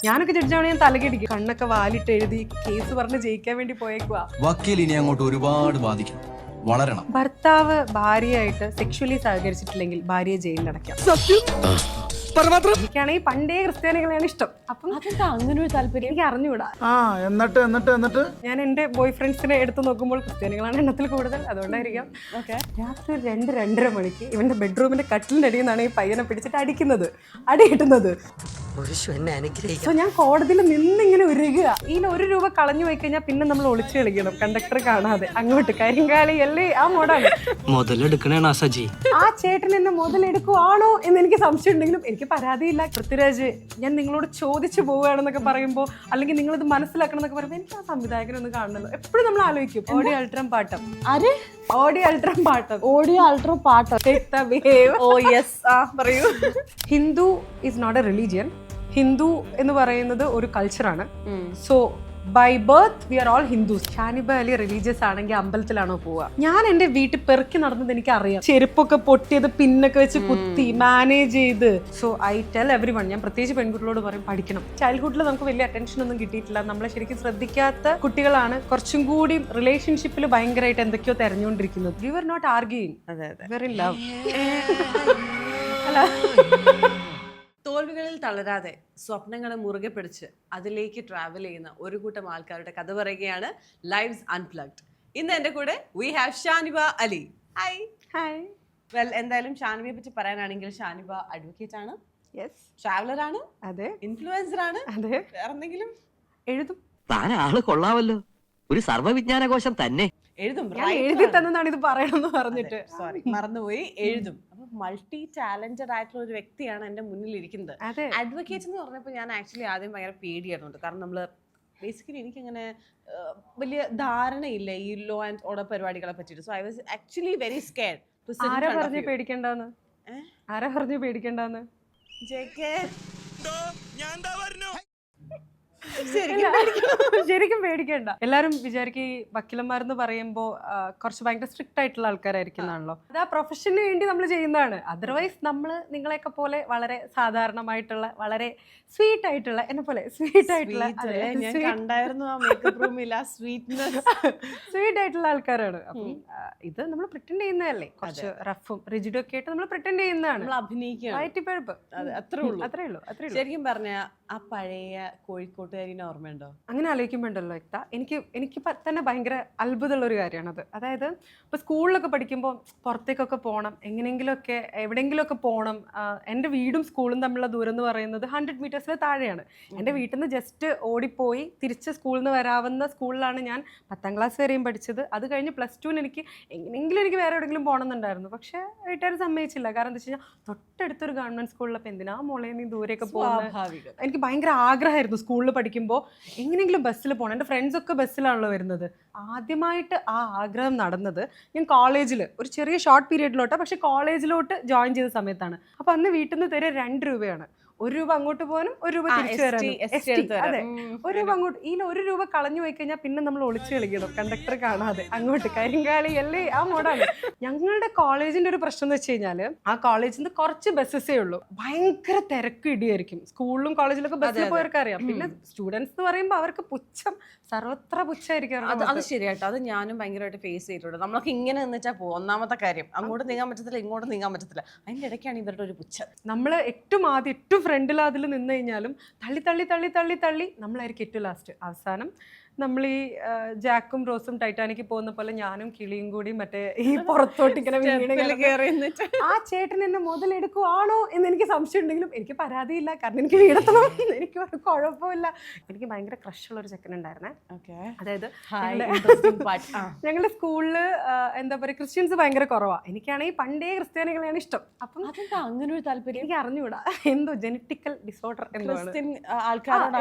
ഞാനൊക്കെ ജഡ്ജാണ്, ഞാൻ തലകടിക്കും. കണ്ണൊക്കെ വാലിട്ട് എഴുതി കേസ് പറഞ്ഞ് ജയിക്കാൻ വേണ്ടി പോയേക്കുവാ. വക്കീൽ ഇനി അങ്ങോട്ട് ഒരുപാട് ബാധിക്കണം, വളരണം. ഭർത്താവ് ഭാര്യയായിട്ട് സെക്ഷുവലി സഹകരിച്ചിട്ടില്ലെങ്കിൽ ഭാര്യയെ ജയിലിലടയ്ക്കാം. എനിക്കാണെങ്കിൽ പണ്ടേ ക്രിസ്ത്യാനികളെയാണ് ഇഷ്ടം. അപ്പം അങ്ങനെ ഒരു താല്പര്യം എനിക്ക് അറിഞ്ഞുകൂടാ. എന്നിട്ട് ഞാൻ എന്റെ ബോയ് ഫ്രണ്ട്സിനെ എടുത്തു നോക്കുമ്പോൾ ക്രിസ്ത്യാനികളാണ് എണ്ണത്തിൽ കൂടുതൽ. അതുകൊണ്ടായിരിക്കാം. രാത്രി 2-2:30 മണിക്ക് ഇവന്റെ ബെഡ്റൂമിന്റെ കട്ടിലിന്റെ അടിയിൽ നിന്നാണ് ഈ പയ്യനെ പിടിച്ചിട്ട് അടി കിട്ടുന്നത്. സോ ഞാൻ കോടതിയിൽ നിന്നിങ്ങനെ ഉരുകുക. ഇതിൽ 1 രൂപ കളഞ്ഞു പോയി കഴിഞ്ഞാൽ പിന്നെ നമ്മൾ ഒളിച്ചു കളിക്കണം, കണ്ടക്ടർ കാണാതെ. അങ്ങോട്ട് കരിങ്കാലി അല്ലേ ആ മോഡാണ്. മുതലെടുക്കണേണ സജി. ആ ചേട്ടൻ എന്നെ മുതലെടുക്കുവാണോ എന്ന് എനിക്ക് സംശയം ഉണ്ടെങ്കിലും എനിക്ക് പരാതിയില്ല. പൃഥ്വിരാജ്, ഞാൻ നിങ്ങളോട് ചോദിച്ചു പോവുകയാണെന്നൊക്കെ പറയുമ്പോൾ, അല്ലെങ്കിൽ നിങ്ങളിത് മനസ്സിലാക്കണം എന്നൊക്കെ പറയുമ്പോൾ എനിക്ക് ആ സംവിധായകനൊന്ന് കാണണല്ലോ. എപ്പോഴും നമ്മൾ ആലോചിക്കും ഓഡിയോ അൾട്രം പാട്ടം. ഓഡിയോ അൾട്രം പാട്ടം. ഓഡിയോ അൾട്രം പാട്ടം. ഓ യെസ്, പറയൂ. Hindu is not a religion. Hindu എന്ന് പറയുന്നത് ഒരു കൾച്ചറാണ്. So by birth we are all Hindus. Shaniba Ali religious ആണെങ്കിൽ അമ്പലത്തിലാണോ പോവുക? ഞാൻ എന്റെ വീട്ടിൽ പെറുക്കി നടന്നത് എനിക്ക് അറിയാം. ചെരുപ്പൊക്കെ പൊട്ടിയത് പിന്നൊക്കെ വെച്ച് കുത്തി മാനേജ് ചെയ്ത്. So I tell every one, ഞാൻ പ്രത്യേകിച്ച് പെൺകുട്ടികളോട് പറയും, പഠിക്കണം. ചൈൽഡ്ഹുഡിൽ നമുക്ക് വലിയ അറ്റൻഷൻ ഒന്നും കിട്ടിയിട്ടില്ല. നമ്മളെ ശരിക്കും ശ്രദ്ധിക്കാത്ത കുട്ടികളാണ് കുറച്ചും കൂടി റിലേഷൻഷിപ്പിൽ ഭയങ്കരമായിട്ട് എന്തൊക്കെയോ തെരഞ്ഞുകൊണ്ടിരിക്കുന്നത്. We were not arguing, very love. അല്ല, തോൽവികളിൽ തളരാതെ സ്വപ്നങ്ങളെ മുറുകെ പിടിച്ച് അതിലേക്ക് ട്രാവൽ ചെയ്യുന്ന ഒരു കൂട്ടം ആൾക്കാരുടെ കഥ പറയുകയാണ് ലൈവ്സ് അൺപ്ലഗ്ഡ്. ഇന്ന് എൻ്റെ കൂടെ we have Shaniba Ali. Hi. Well, എന്തായാലും ഷാനിബയെ പറ്റി പറയാനാണെങ്കിൽ ഷാനിബ അഡ്വക്കേറ്റ് ആണ്, ട്രാവലർ ആണ്, അതെ, ഇൻഫ്ലുവൻസർ ആണ്, അതെ, വേറെന്തെങ്കിലും എഴുതും. താൻ ആള് കൊള്ളാമല്ലോ, ഒരു സർവ്വവിജ്ഞാനകോശം തന്നെ. എഴുതി തന്നാണ് ഇത് പറയണമെന്ന് പറഞ്ഞിട്ട് സോറി മറന്നുപോയി. എഴുതും. അപ്പൊ മൾട്ടി ടാലന്റഡ് ആയിട്ടുള്ള ഒരു വ്യക്തിയാണ് എന്റെ മുന്നിൽ ഇരിക്കുന്നത്. അഡ്വക്കേറ്റ് എന്ന് പറഞ്ഞപ്പോൾ ഞാൻ ആക്ച്വലി ആദ്യം ഭയങ്കര പേടിയായിരുന്നു. കാരണം നമ്മള് ബേസിക്കലി എനിക്കങ്ങനെ വലിയ ധാരണയില്ല ഈ ലോ ആൻഡ് ഓർഡർ പരിപാടികളെ പറ്റിയിട്ട്. So I was actually very scared. ആരാ പറഞ്ഞു പേടിക്കണ്ടെന്ന്? ആരാ പറഞ്ഞു പേടിക്കണ്ടെന്ന്? ശരിക്കും പേടിക്കണ്ട. എല്ലാരും വിചാരിക്കും ഈ വക്കീലന്മാരെന്ന് പറയുമ്പോ കുറച്ച് ഭയങ്കര സ്ട്രിക്റ്റ് ആയിട്ടുള്ള ആൾക്കാരായിരിക്കുന്നതാണല്ലോ. അത് ആ പ്രൊഫഷന് വേണ്ടി നമ്മൾ ചെയ്യുന്നതാണ്. അതർവൈസ് നമ്മൾ നിങ്ങളെയൊക്കെ പോലെ വളരെ സാധാരണമായിട്ടുള്ള, വളരെ സ്വീറ്റ് ആയിട്ടുള്ള, എന്നെ പോലെ സ്വീറ്റ് ആയിട്ടുള്ള സ്വീറ്റ് ആയിട്ടുള്ള ആൾക്കാരാണ്. അപ്പം ഇത് നമ്മൾ പ്രിറ്റൻഡ് ചെയ്യുന്നതല്ലേ, കുറച്ച് റഫും റിജിഡും ഒക്കെ ആയിട്ട് നമ്മൾ പ്രിറ്റൻഡ് ചെയ്യുന്നതാണ്, വയറ്റിപ്പഴപ്പ്. അത്രേ ഉള്ളൂ. ശരിക്കും പറഞ്ഞ ആ പഴയ കോഴിക്കോട്ടുകാരിനെ ഓർമ്മയുണ്ടോ? അങ്ങനെ ആലോചിക്കുമ്പോണ്ടല്ലോ എക്ത, എനിക്ക് തന്നെ ഭയങ്കര അത്ഭുതമുള്ള ഒരു കാര്യമാണത്. അതായത് ഇപ്പോൾ സ്കൂളിലൊക്കെ പഠിക്കുമ്പോൾ പുറത്തേക്കൊക്കെ പോകണം, എങ്ങനെയെങ്കിലുമൊക്കെ എവിടെയെങ്കിലുമൊക്കെ പോകണം. എൻ്റെ വീടും സ്കൂളും തമ്മിലുള്ള ദൂരം എന്ന് പറയുന്നത് 100 മീറ്റേഴ്സിൽ താഴെയാണ്. എൻ്റെ വീട്ടിൽ നിന്ന് ജസ്റ്റ് ഓടിപ്പോയി തിരിച്ച് സ്കൂളിൽ നിന്ന് വരാവുന്ന സ്കൂളിലാണ് ഞാൻ 10ാം ക്ലാസ് വരെയും പഠിച്ചത്. അത് കഴിഞ്ഞ് +2 എനിക്ക് എങ്ങനെയെങ്കിലും എനിക്ക് വേറെ എവിടെയെങ്കിലും പോകണമെന്നുണ്ടായിരുന്നു. പക്ഷേ വീട്ടുകാർ സമ്മതിച്ചില്ല. കാരണം എന്താ വെച്ച് കഴിഞ്ഞാൽ തൊട്ടടുത്തൊരു ഗവൺമെൻറ് സ്കൂളിലപ്പോൾ എന്തിനാ മോളെ നീ ദൂരെയൊക്കെ പോകുന്നത്? എനിക്ക് ഭയങ്കര ആഗ്രഹമായിരുന്നു സ്കൂളിൽ പഠിക്കുമ്പോൾ എങ്ങനെയെങ്കിലും ബസ്സിൽ പോകണം. എൻ്റെ ഫ്രണ്ട്സൊക്കെ ബസ്സിലാണല്ലോ വരുന്നത്. ആദ്യമായിട്ട് ആ ആഗ്രഹം നടന്നത് ഞാൻ കോളേജിൽ ഒരു ചെറിയ ഷോർട്ട് പീരീഡിലോട്ടാണ്, പക്ഷേ കോളേജിലോട്ട് ജോയിൻ ചെയ്ത സമയത്താണ്. അപ്പോൾ അന്ന് വീട്ടിൽ നിന്ന് തരെ 2 രൂപയാണ്. 1 രൂപ അങ്ങോട്ട് പോകാനും 1 രൂപ തിരിച്ചു വരാനും. അതെ, 1 രൂപ അങ്ങോട്ട്. ഇതിൽ 1 രൂപ കളഞ്ഞു പോയി കഴിഞ്ഞാൽ പിന്നെ നമ്മൾ ഒളിച്ചു കളിക്കണം, കണ്ടക്ടർ കാണാതെ. അങ്ങോട്ട് കരിങ്കാലി അല്ലേ ആ മോഡാണ്. ഞങ്ങളുടെ കോളേജിന്റെ ഒരു പ്രശ്നം എന്ന് വെച്ച് കഴിഞ്ഞാൽ ആ കോളേജിൽ നിന്ന് കുറച്ച് ബസ്സസേ ഉള്ളൂ. ഭയങ്കര തിരക്ക് ഇടിയായിരിക്കും. സ്കൂളിലും കോളേജിലൊക്കെ ബസ്സിൽ പോയവർക്ക് അറിയാം. പിന്നെ സ്റ്റുഡൻസ് എന്ന് പറയുമ്പോൾ അവർക്ക് പുച്ഛം, സർവത്ര പുച്ഛമായിരിക്കും. അത് ശരിയാട്ടോ, അത് ഞാനും ഭയങ്കരമായിട്ട് ഫേസ് ചെയ്തിട്ടുണ്ട്. നമ്മളൊക്കെ ഇങ്ങനെ നിന്നിച്ചാൽ പോകും. ഒന്നാമത്തെ കാര്യം അങ്ങോട്ട് നീങ്ങാൻ പറ്റത്തില്ല, ഇങ്ങോട്ട് നീങ്ങാൻ പറ്റത്തില്ല. അതിൻ്റെ ഇടയ്ക്കാണ് ഇവരുടെ ഒരു പുച്ഛം. നമ്മൾ ഏറ്റവും ഫ്രണ്ടിൽ അതിൽ നിന്ന് കഴിഞ്ഞാലും തള്ളി നമ്മളായിരിക്കും ഏറ്റവും ലാസ്റ്റ്. അവസാനം നമ്മൾ ഈ ജാക്കും റോസും ടൈറ്റാനിക്കിൽ പോകുന്ന പോലെ ഞാനും കിളിയും കൂടി മറ്റേ ഈ പുറത്തോട്ട് ഇങ്ങനെ ആ ചേട്ടൻ എന്നെ മുതലെടുക്കുവാണോ എന്ന് എനിക്ക് സംശയം ഉണ്ടെങ്കിലും എനിക്ക് പരാതിയില്ല. കാരണം എനിക്ക് വീടെത്തണം, എനിക്ക് ഒരു കുഴപ്പമില്ല. എനിക്ക് ഭയങ്കര ക്രഷുള്ള ഒരു ചെക്കൻ ഉണ്ടായിരുന്നേ. അതായത് ഞങ്ങളുടെ സ്കൂളില് എന്താ പറയുക, ക്രിസ്ത്യൻസ് ഭയങ്കര കുറവാണ്. എനിക്കാണെങ്കിൽ പണ്ടേ ക്രിസ്ത്യാനികളെയാണ് ഇഷ്ടം. അപ്പം അങ്ങനെ ഒരു താല്പര്യം എനിക്ക് അറിഞ്ഞൂടാ, എന്തോ ജെനറ്റിക്കൽ ഡിസോർഡർ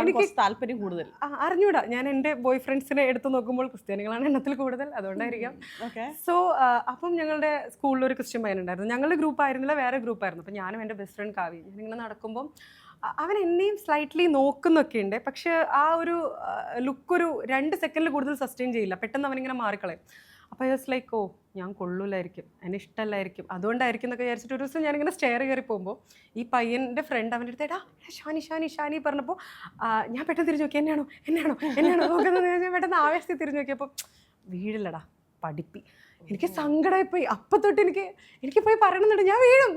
എനിക്ക് താല്പര്യം കൂടുതൽ അറിഞ്ഞൂടാ. ഞാൻ എൻ്റെ ബോയ് ഫ്രണ്ട്സിനെ എടുത്ത് നോക്കുമ്പോൾ ക്രിസ്ത്യാനികളാണ് എണ്ണത്തിൽ കൂടുതൽ. അതുകൊണ്ടായിരിക്കാം. സോ അപ്പം ഞങ്ങളുടെ സ്കൂളിൽ ഒരു ക്രിസ്ത്യൻ പയ്യനുണ്ടായിരുന്നു. ഞങ്ങളുടെ ഗ്രൂപ്പ് ആയിരുന്നില്ല, വേറെ ഗ്രൂപ്പായിരുന്നു. അപ്പം ഞാനും എൻ്റെ ബെസ്റ്റ് ഫ്രണ്ട് കാവ്യ ഞാനിങ്ങനെ നടക്കുമ്പം അവൻ എന്നെയും സ്ലൈറ്റ്ലി നോക്കുന്നൊക്കെ ഉണ്ട്. പക്ഷെ ആ ഒരു ലുക്ക് ഒരു 2 സെക്കൻഡിൽ കൂടുതൽ സസ്റ്റെയിൻ ചെയ്യില്ല. പെട്ടെന്ന് അവനിങ്ങനെ മാറിക്കളയും. അപ്പോൾ ഐ വാസ് ലൈക്ക്, ഓ ഞാൻ കൊള്ളൂലായിരിക്കും, എന്നെ ഇഷ്ടമല്ലായിരിക്കും, അതുകൊണ്ടായിരിക്കും എന്നൊക്കെ വിചാരിച്ചിട്ട് ഒരു ദിവസം ഞാനിങ്ങനെ സ്റ്റെയർ കയറി പോകുമ്പോൾ ഈ പയ്യൻ്റെ ഫ്രണ്ട് അവൻ്റെ അടുത്ത് എടാ ഷാനി ഷാനി ഷാനി പറഞ്ഞപ്പോൾ ഞാൻ പെട്ടെന്ന് തിരിഞ്ഞു നോക്കി, എന്നെയാണോ നോക്കുന്നത്. ഞാൻ പെട്ടെന്ന് ആവേശത്തിൽ തിരിഞ്ഞു നോക്കിയപ്പോൾ വീടില്ലടാ പഠിപ്പി. എനിക്ക് സങ്കടമായിപ്പോയി. അപ്പം തൊട്ട് എനിക്ക് പോയി പറയണമെന്നുണ്ട്, ഞാൻ വീഴും.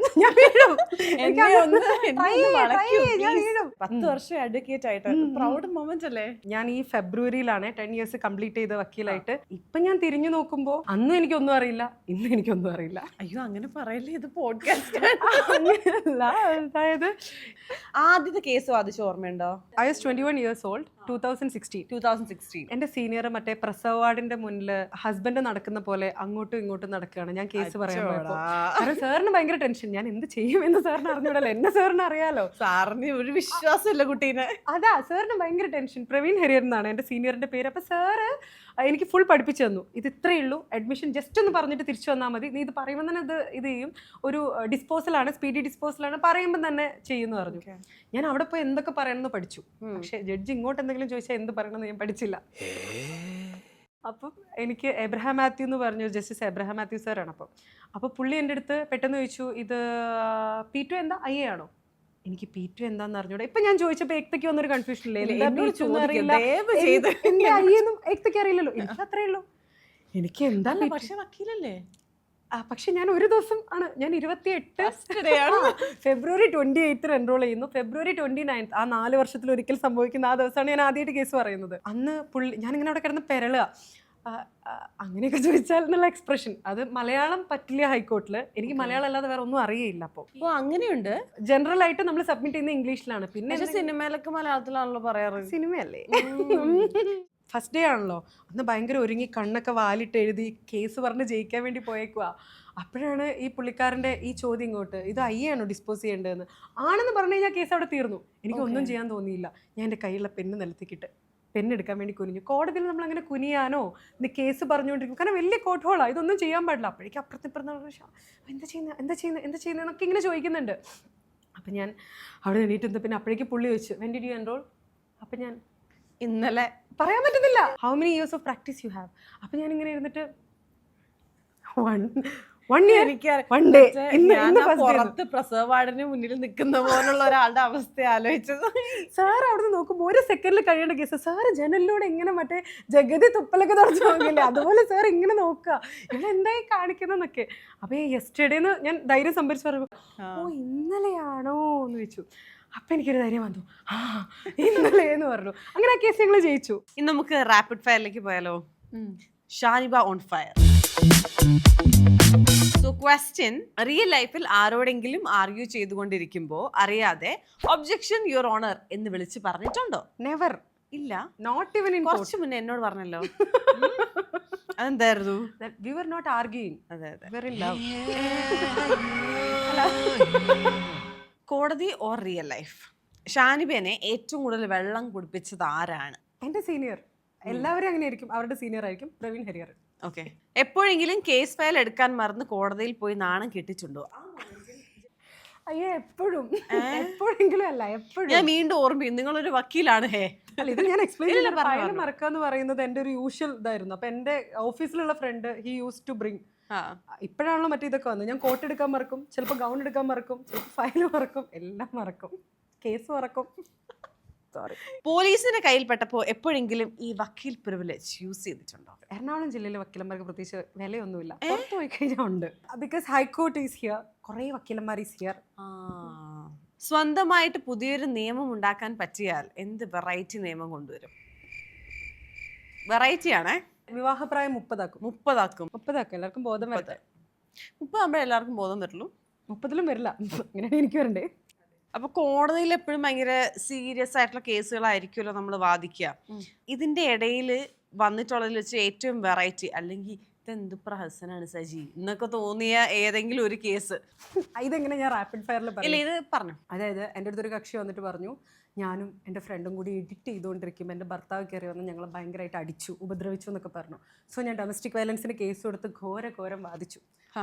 എനിക്ക് ഞാൻ വീഴും. 10 വർഷം അഡ്വക്കേറ്റ് ആയിട്ട് പ്രൗഡ് മൊമെന്റ് അല്ലേ? ഞാൻ ഈ ഫെബ്രുവരിയിലാണ് 10 years കംപ്ലീറ്റ് ചെയ്ത വക്കീലായിട്ട്. ഇപ്പൊ ഞാൻ തിരിഞ്ഞു നോക്കുമ്പോൾ അന്നും എനിക്കൊന്നും അറിയില്ല, ഇന്നും എനിക്കൊന്നും അറിയില്ല. അയ്യോ അങ്ങനെ പറയല്ലേ, ഇത് പോഡ്കാസ്റ്റ്. അങ്ങനെയല്ല, അതായത് ആദ്യത്തെ കേസ് വാദിച്ച ഓർമ്മയുണ്ടോ? I was 21 years old, 2016. എന്റെ സീനിയർ മറ്റേ പ്രസവ വാർഡിന്റെ മുന്നിൽ ഹസ്ബൻഡ് നടക്കുന്ന പോലെ അങ്ങോട്ടും ഇങ്ങോട്ടും നടക്കുകയാണ്. ഞാൻ കേസ് പറയാൻ പോയപ്പോ കാരണം സാറിന് ഭയങ്കര ടെൻഷൻ, ഞാൻ എന്ത് ചെയ്യുമെന്ന് സാറിന് അറിഞ്ഞൂടല്ലോ, എന്നെ സാറിന് അറിയാലോ. സാറിന് ഒരു വിശ്വാസമില്ല കുട്ടീനെ. അതാ സാറിന് ഭയങ്കര ടെൻഷൻ. പ്രവീൺ ഹരിയർ എന്നാണ് എൻ്റെ സീനിയറിന്റെ പേര്. അപ്പൊ സാറ് എനിക്ക് ഫുൾ പഠിപ്പിച്ചു തന്നു. ഇത് ഇത്രയേ ഉള്ളൂ, അഡ്മിഷൻ ജസ്റ്റ് ഒന്ന് പറഞ്ഞിട്ട് തിരിച്ചു വന്നാൽ മതി, നീ ഇത് പറയുമ്പോൾ തന്നെ ഇത് ചെയ്യും, ഒരു ഡിസ്പോസലാണ്, സ്പീഡി ഡിസ്പോസലാണ്, പറയുമ്പോൾ തന്നെ ചെയ്യുമെന്ന് പറഞ്ഞു. ഞാൻ അവിടെ പോയി എന്തൊക്കെ പറയണമെന്ന് പഠിച്ചു. പക്ഷെ ജഡ്ജി ഇങ്ങോട്ട് എന്തെങ്കിലും ചോദിച്ചാൽ എന്ത് പറയണമെന്ന് ഞാൻ പഠിച്ചില്ല. അപ്പം എനിക്ക് എബ്രഹാം മാത്യു എന്ന് പറഞ്ഞു, ജസ്റ്റിസ് എബ്രഹാം മാത്യു സാറാണ്. അപ്പോൾ പുള്ളി എൻ്റെ അടുത്ത് പെട്ടെന്ന് ചോദിച്ചു, ഇത് P2 എന്താ IA ആണോ? എനിക്ക് P2 എന്താന്ന് അറിഞ്ഞൂടാ. ഇപ്പൊ ഞാൻ ചോദിച്ചപ്പോൾ ഏക്തയ്ക്ക് വന്നൊരു കൺഫ്യൂഷൻ ഇല്ലേ, അറിയില്ലല്ലോ, എനിക്ക് അത്രേ ഉള്ളൂ. എനിക്ക് എന്താ പക്ഷെ വക്കീലല്ലേ? പക്ഷെ ഞാൻ ഒരു ദിവസം ആണ്, ഞാൻ 28 ഫെബ്രുവരി 28 എൻറോൾ ചെയ്യുന്നു. ഫെബ്രുവരി 29 ആ 4 വർഷത്തിൽ ഒരിക്കൽ സംഭവിക്കുന്ന ആ ദിവസമാണ് ഞാൻ ആദ്യമായിട്ട് കേസ് പറയുന്നത്. അന്ന് ഞാനിങ്ങനെ അവിടെ കിടന്ന് പെരളുക, അങ്ങനെയൊക്കെ ചോദിച്ചാൽ എന്നുള്ള എക്സ്പ്രഷൻ. അത് മലയാളം പറ്റില്ല ഹൈക്കോർട്ടിൽ, എനിക്ക് മലയാളം അല്ലാതെ വേറെ ഒന്നും അറിയില്ല. അപ്പോൾ അങ്ങനെയുണ്ട്. ജനറൽ ആയിട്ട് നമ്മൾ സബ്മിറ്റ് ചെയ്യുന്ന ഇംഗ്ലീഷിലാണ്. പിന്നെ സിനിമയിലൊക്കെ മലയാളത്തിലാണല്ലോ പറയാറ്. സിനിമയല്ലേ, ഫസ്റ്റ് ഡേ ആണല്ലോ, അന്ന് ഭയങ്കര ഒരുങ്ങി കണ്ണൊക്കെ വാലിട്ട് എഴുതി കേസ് പറഞ്ഞ് ജയിക്കാൻ വേണ്ടി പോയേക്കുക. അപ്പോഴാണ് ഈ പുള്ളിക്കാരൻ്റെ ഈ ചോദ്യം ഇങ്ങോട്ട്, ഇത് IA ആണോ ഡിസ്പോസ് ചെയ്യേണ്ടതെന്ന്. ആണെന്ന് പറഞ്ഞു കഴിഞ്ഞാൽ കേസ് അവിടെ തീർന്നു. എനിക്കൊന്നും ചെയ്യാൻ തോന്നിയില്ല. ഞാൻ എൻ്റെ കയ്യിലുള്ള പെണ്ണ് നിലത്തിക്കിട്ട് പെണ്ണെടുക്കാൻ വേണ്ടി കുനിഞ്ഞു. കോടതിയിൽ നമ്മൾ അങ്ങനെ കുനിയാനോ കേസ് പറഞ്ഞുകൊണ്ടിരിക്കും, കാരണം വലിയ കോർട്ട് ഹോളാണ്, ഇതൊന്നും ചെയ്യാൻ പാടില്ല. അപ്പോഴേക്കും എന്താ ചെയ്യുന്നത് എന്നൊക്കെ ഇങ്ങനെ ചോദിക്കുന്നുണ്ട്. അപ്പം ഞാൻ അവിടെ എണീറ്റുന്നത്. പിന്നെ അപ്പോഴേക്കും പുള്ളി ചോദിച്ചു, വെൻ ഡിഡ് യു എൻറോൾ? അപ്പം ഞാൻ ഇന്നലെ പറയാൻ പറ്റുന്നില്ല. How many years of practice you have? അപ്പം ഞാനിങ്ങനെ ഇരുന്നിട്ട് 1 year 1 day. പുറത്ത് പ്രസവ വാർഡിന് മുന്നിൽ നിൽക്കുന്ന പോലുള്ള ഒരാളുടെ അവസ്ഥ ആലോചിച്ചത്. സാർ അവിടെ നിന്ന് നോക്കുമ്പോൾ 1 സെക്കൻഡിൽ കഴിയേണ്ട കേസ് സാറ് ജനലിലൂടെ ഇങ്ങനെ മറ്റേ ജഗതി തുപ്പലൊക്കെ തുടച്ചു നോക്കില്ലേ, അതുപോലെ സാർ ഇങ്ങനെ നോക്കുക, ഇവിടെ എന്തായി കാണിക്കുന്നതെന്നൊക്കെ. അപ്പോൾ യെസ്റ്റർഡേന്ന് ഞാൻ ധൈര്യം സംഭരിച്ച് പറയുമ്പോൾ, ഓ ഇന്നലെയാണോ എന്ന് ചോദിച്ചു. അപ്പം എനിക്കൊരു ധൈര്യം വന്നു, ഇന്നലെ എന്ന് പറഞ്ഞു. അങ്ങനെ ആ കേസ് ഞങ്ങൾ ജയിച്ചു. ഇനി നമുക്ക് റാപ്പിഡ് ഫയറിലേക്ക് പോയാലോ? Shaniba on fire. So question, real ലൈഫിൽ ആരോടെങ്കിലും ആർഗ്യൂ ചെയ്തുകൊണ്ടിരിക്കുമ്പോൾ അറിയാതെ ഒബ്ജെക്ഷൻ യുവർ ഓണർ എന്ന് വിളിച്ച് പറഞ്ഞിട്ടുണ്ടോ? നെവർ. ഇല്ല. നോട്ട് ഈവൻ ഇൻ കുറച്ച് മുന്നേ എന്നോട് പറഞ്ഞല്ലോ. അതെന്തായിരുന്നു? We were not arguing. അതെ വി വർ ഇൻ ലവ്. കോടതി ഓർ റിയൽ ലൈഫ്? ഷാനിബേനെ ഏറ്റവും കൂടുതൽ വെള്ളം കുടിപ്പിച്ചത് ആരാണ്? എൻ്റെ സീനിയർ. എല്ലാവരും അങ്ങനെ ആയിരിക്കും, അവരുടെ സീനിയർ ആയിരിക്കും പ്രവീൺ ഹരിയർ. ഓക്കെ. എപ്പോഴെങ്കിലും കേസ് ഫയൽ എടുക്കാൻ മറന്ന് കോടതിയിൽ പോയി നാണം കെട്ടിച്ചുണ്ടോ? അയ്യോ, എപ്പോഴെങ്കിലും അല്ല, എപ്പോഴും. ഞാൻ വീണ്ടും ഓർമ്മയും, നിങ്ങളൊരു വക്കീലാണ്. അല്ല, ഇത് ഞാൻ എക്സ്പ്ലെയിൻ ചെയ്യില്ല. ഫയൽ മറക്കുക എന്ന് പറയുന്നത് എൻ്റെ ഒരു യൂഷ്വൽ ഇതായിരുന്നു. അപ്പൊ എൻ്റെ ഓഫീസിലുള്ള friend he use to bring. ഇപ്പോഴാണല്ലോ മറ്റേ ഇതൊക്കെ വന്നത്. ഞാൻ കോട്ട് എടുക്കാൻ മറക്കും, ചിലപ്പോൾ ഗൗൺ എടുക്കാൻ മറക്കും, ചിലപ്പോൾ ഫയൽ മറക്കും, എല്ലാം മറക്കും, കേസ് മറക്കും. സോറി. പോലീസിന്റെ കയ്യിൽപ്പെട്ടപ്പോ എപ്പോഴെങ്കിലും ഈ വക്കീൽ പ്രിവിലേജ് യൂസ് ചെയ്തിട്ടുണ്ടോ? എറണാകുളം ജില്ലയിലെ വക്കീലന്മാർക്ക് പ്രത്യേകിച്ച് വിലയൊന്നുമില്ല. പുറത്ത് പോയി കഴിഞ്ഞാൽ ഉണ്ട്. ബിക്കോസ് ഹൈക്കോർട്ട് ഈസ് ഹിയർ, കുറേ വക്കീലന്മാർ ഈസ് ഹിയർ. സ്വന്തമായിട്ട് പുതിയൊരു നിയമം ഉണ്ടാക്കാൻ പറ്റിയാൽ എന്ത് വെറൈറ്റി നിയമം കൊണ്ടുവരും? വെറൈറ്റി ആണേ. വിവാഹപ്രായം 30 ആക്കും. 30 എല്ലാവർക്കും ബോധം വരട്ടെ. 30 ആകുമ്പോൾ എല്ലാവർക്കും ബോധം വരുള്ളൂ. 30 വരില്ല, അങ്ങനെയാണ് എനിക്ക് വരണ്ടേ. അപ്പൊ കോടതിയിൽ എപ്പോഴും ഭയങ്കര സീരിയസ് ആയിട്ടുള്ള കേസുകളായിരിക്കുമല്ലോ നമ്മൾ വാദിക്കുക. ഇതിന്റെ ഇടയിൽ വന്നിട്ടുള്ളതിൽ വെച്ച് ഏറ്റവും വെറൈറ്റി, അല്ലെങ്കിൽ ഇതെന്ത് പ്രഹസനാണ് സജി എന്നൊക്കെ തോന്നിയ ഏതെങ്കിലും ഒരു കേസ്? ഇതെങ്ങനെ ഞാൻ റാപ്പിഡ് ഫയറിൽ ഇല്ല, ഇത് പറഞ്ഞു. അതായത് എൻ്റെ അടുത്തൊരു കക്ഷി വന്നിട്ട് പറഞ്ഞു, ഞാനും എൻ്റെ ഫ്രണ്ടും കൂടി എഡിറ്റ് ചെയ്തുകൊണ്ടിരിക്കുമ്പോൾ എൻ്റെ ഭർത്താവ് കയറി വന്ന് ഞങ്ങൾ ഭയങ്കരമായിട്ട് അടിച്ചു, ഉപദ്രവിച്ചു എന്നൊക്കെ പറഞ്ഞു. സോ ഞാൻ ഡൊമസ്റ്റിക് വയലൻസിന് കേസ് കൊടുത്ത് ഘോരം വാദിച്ചു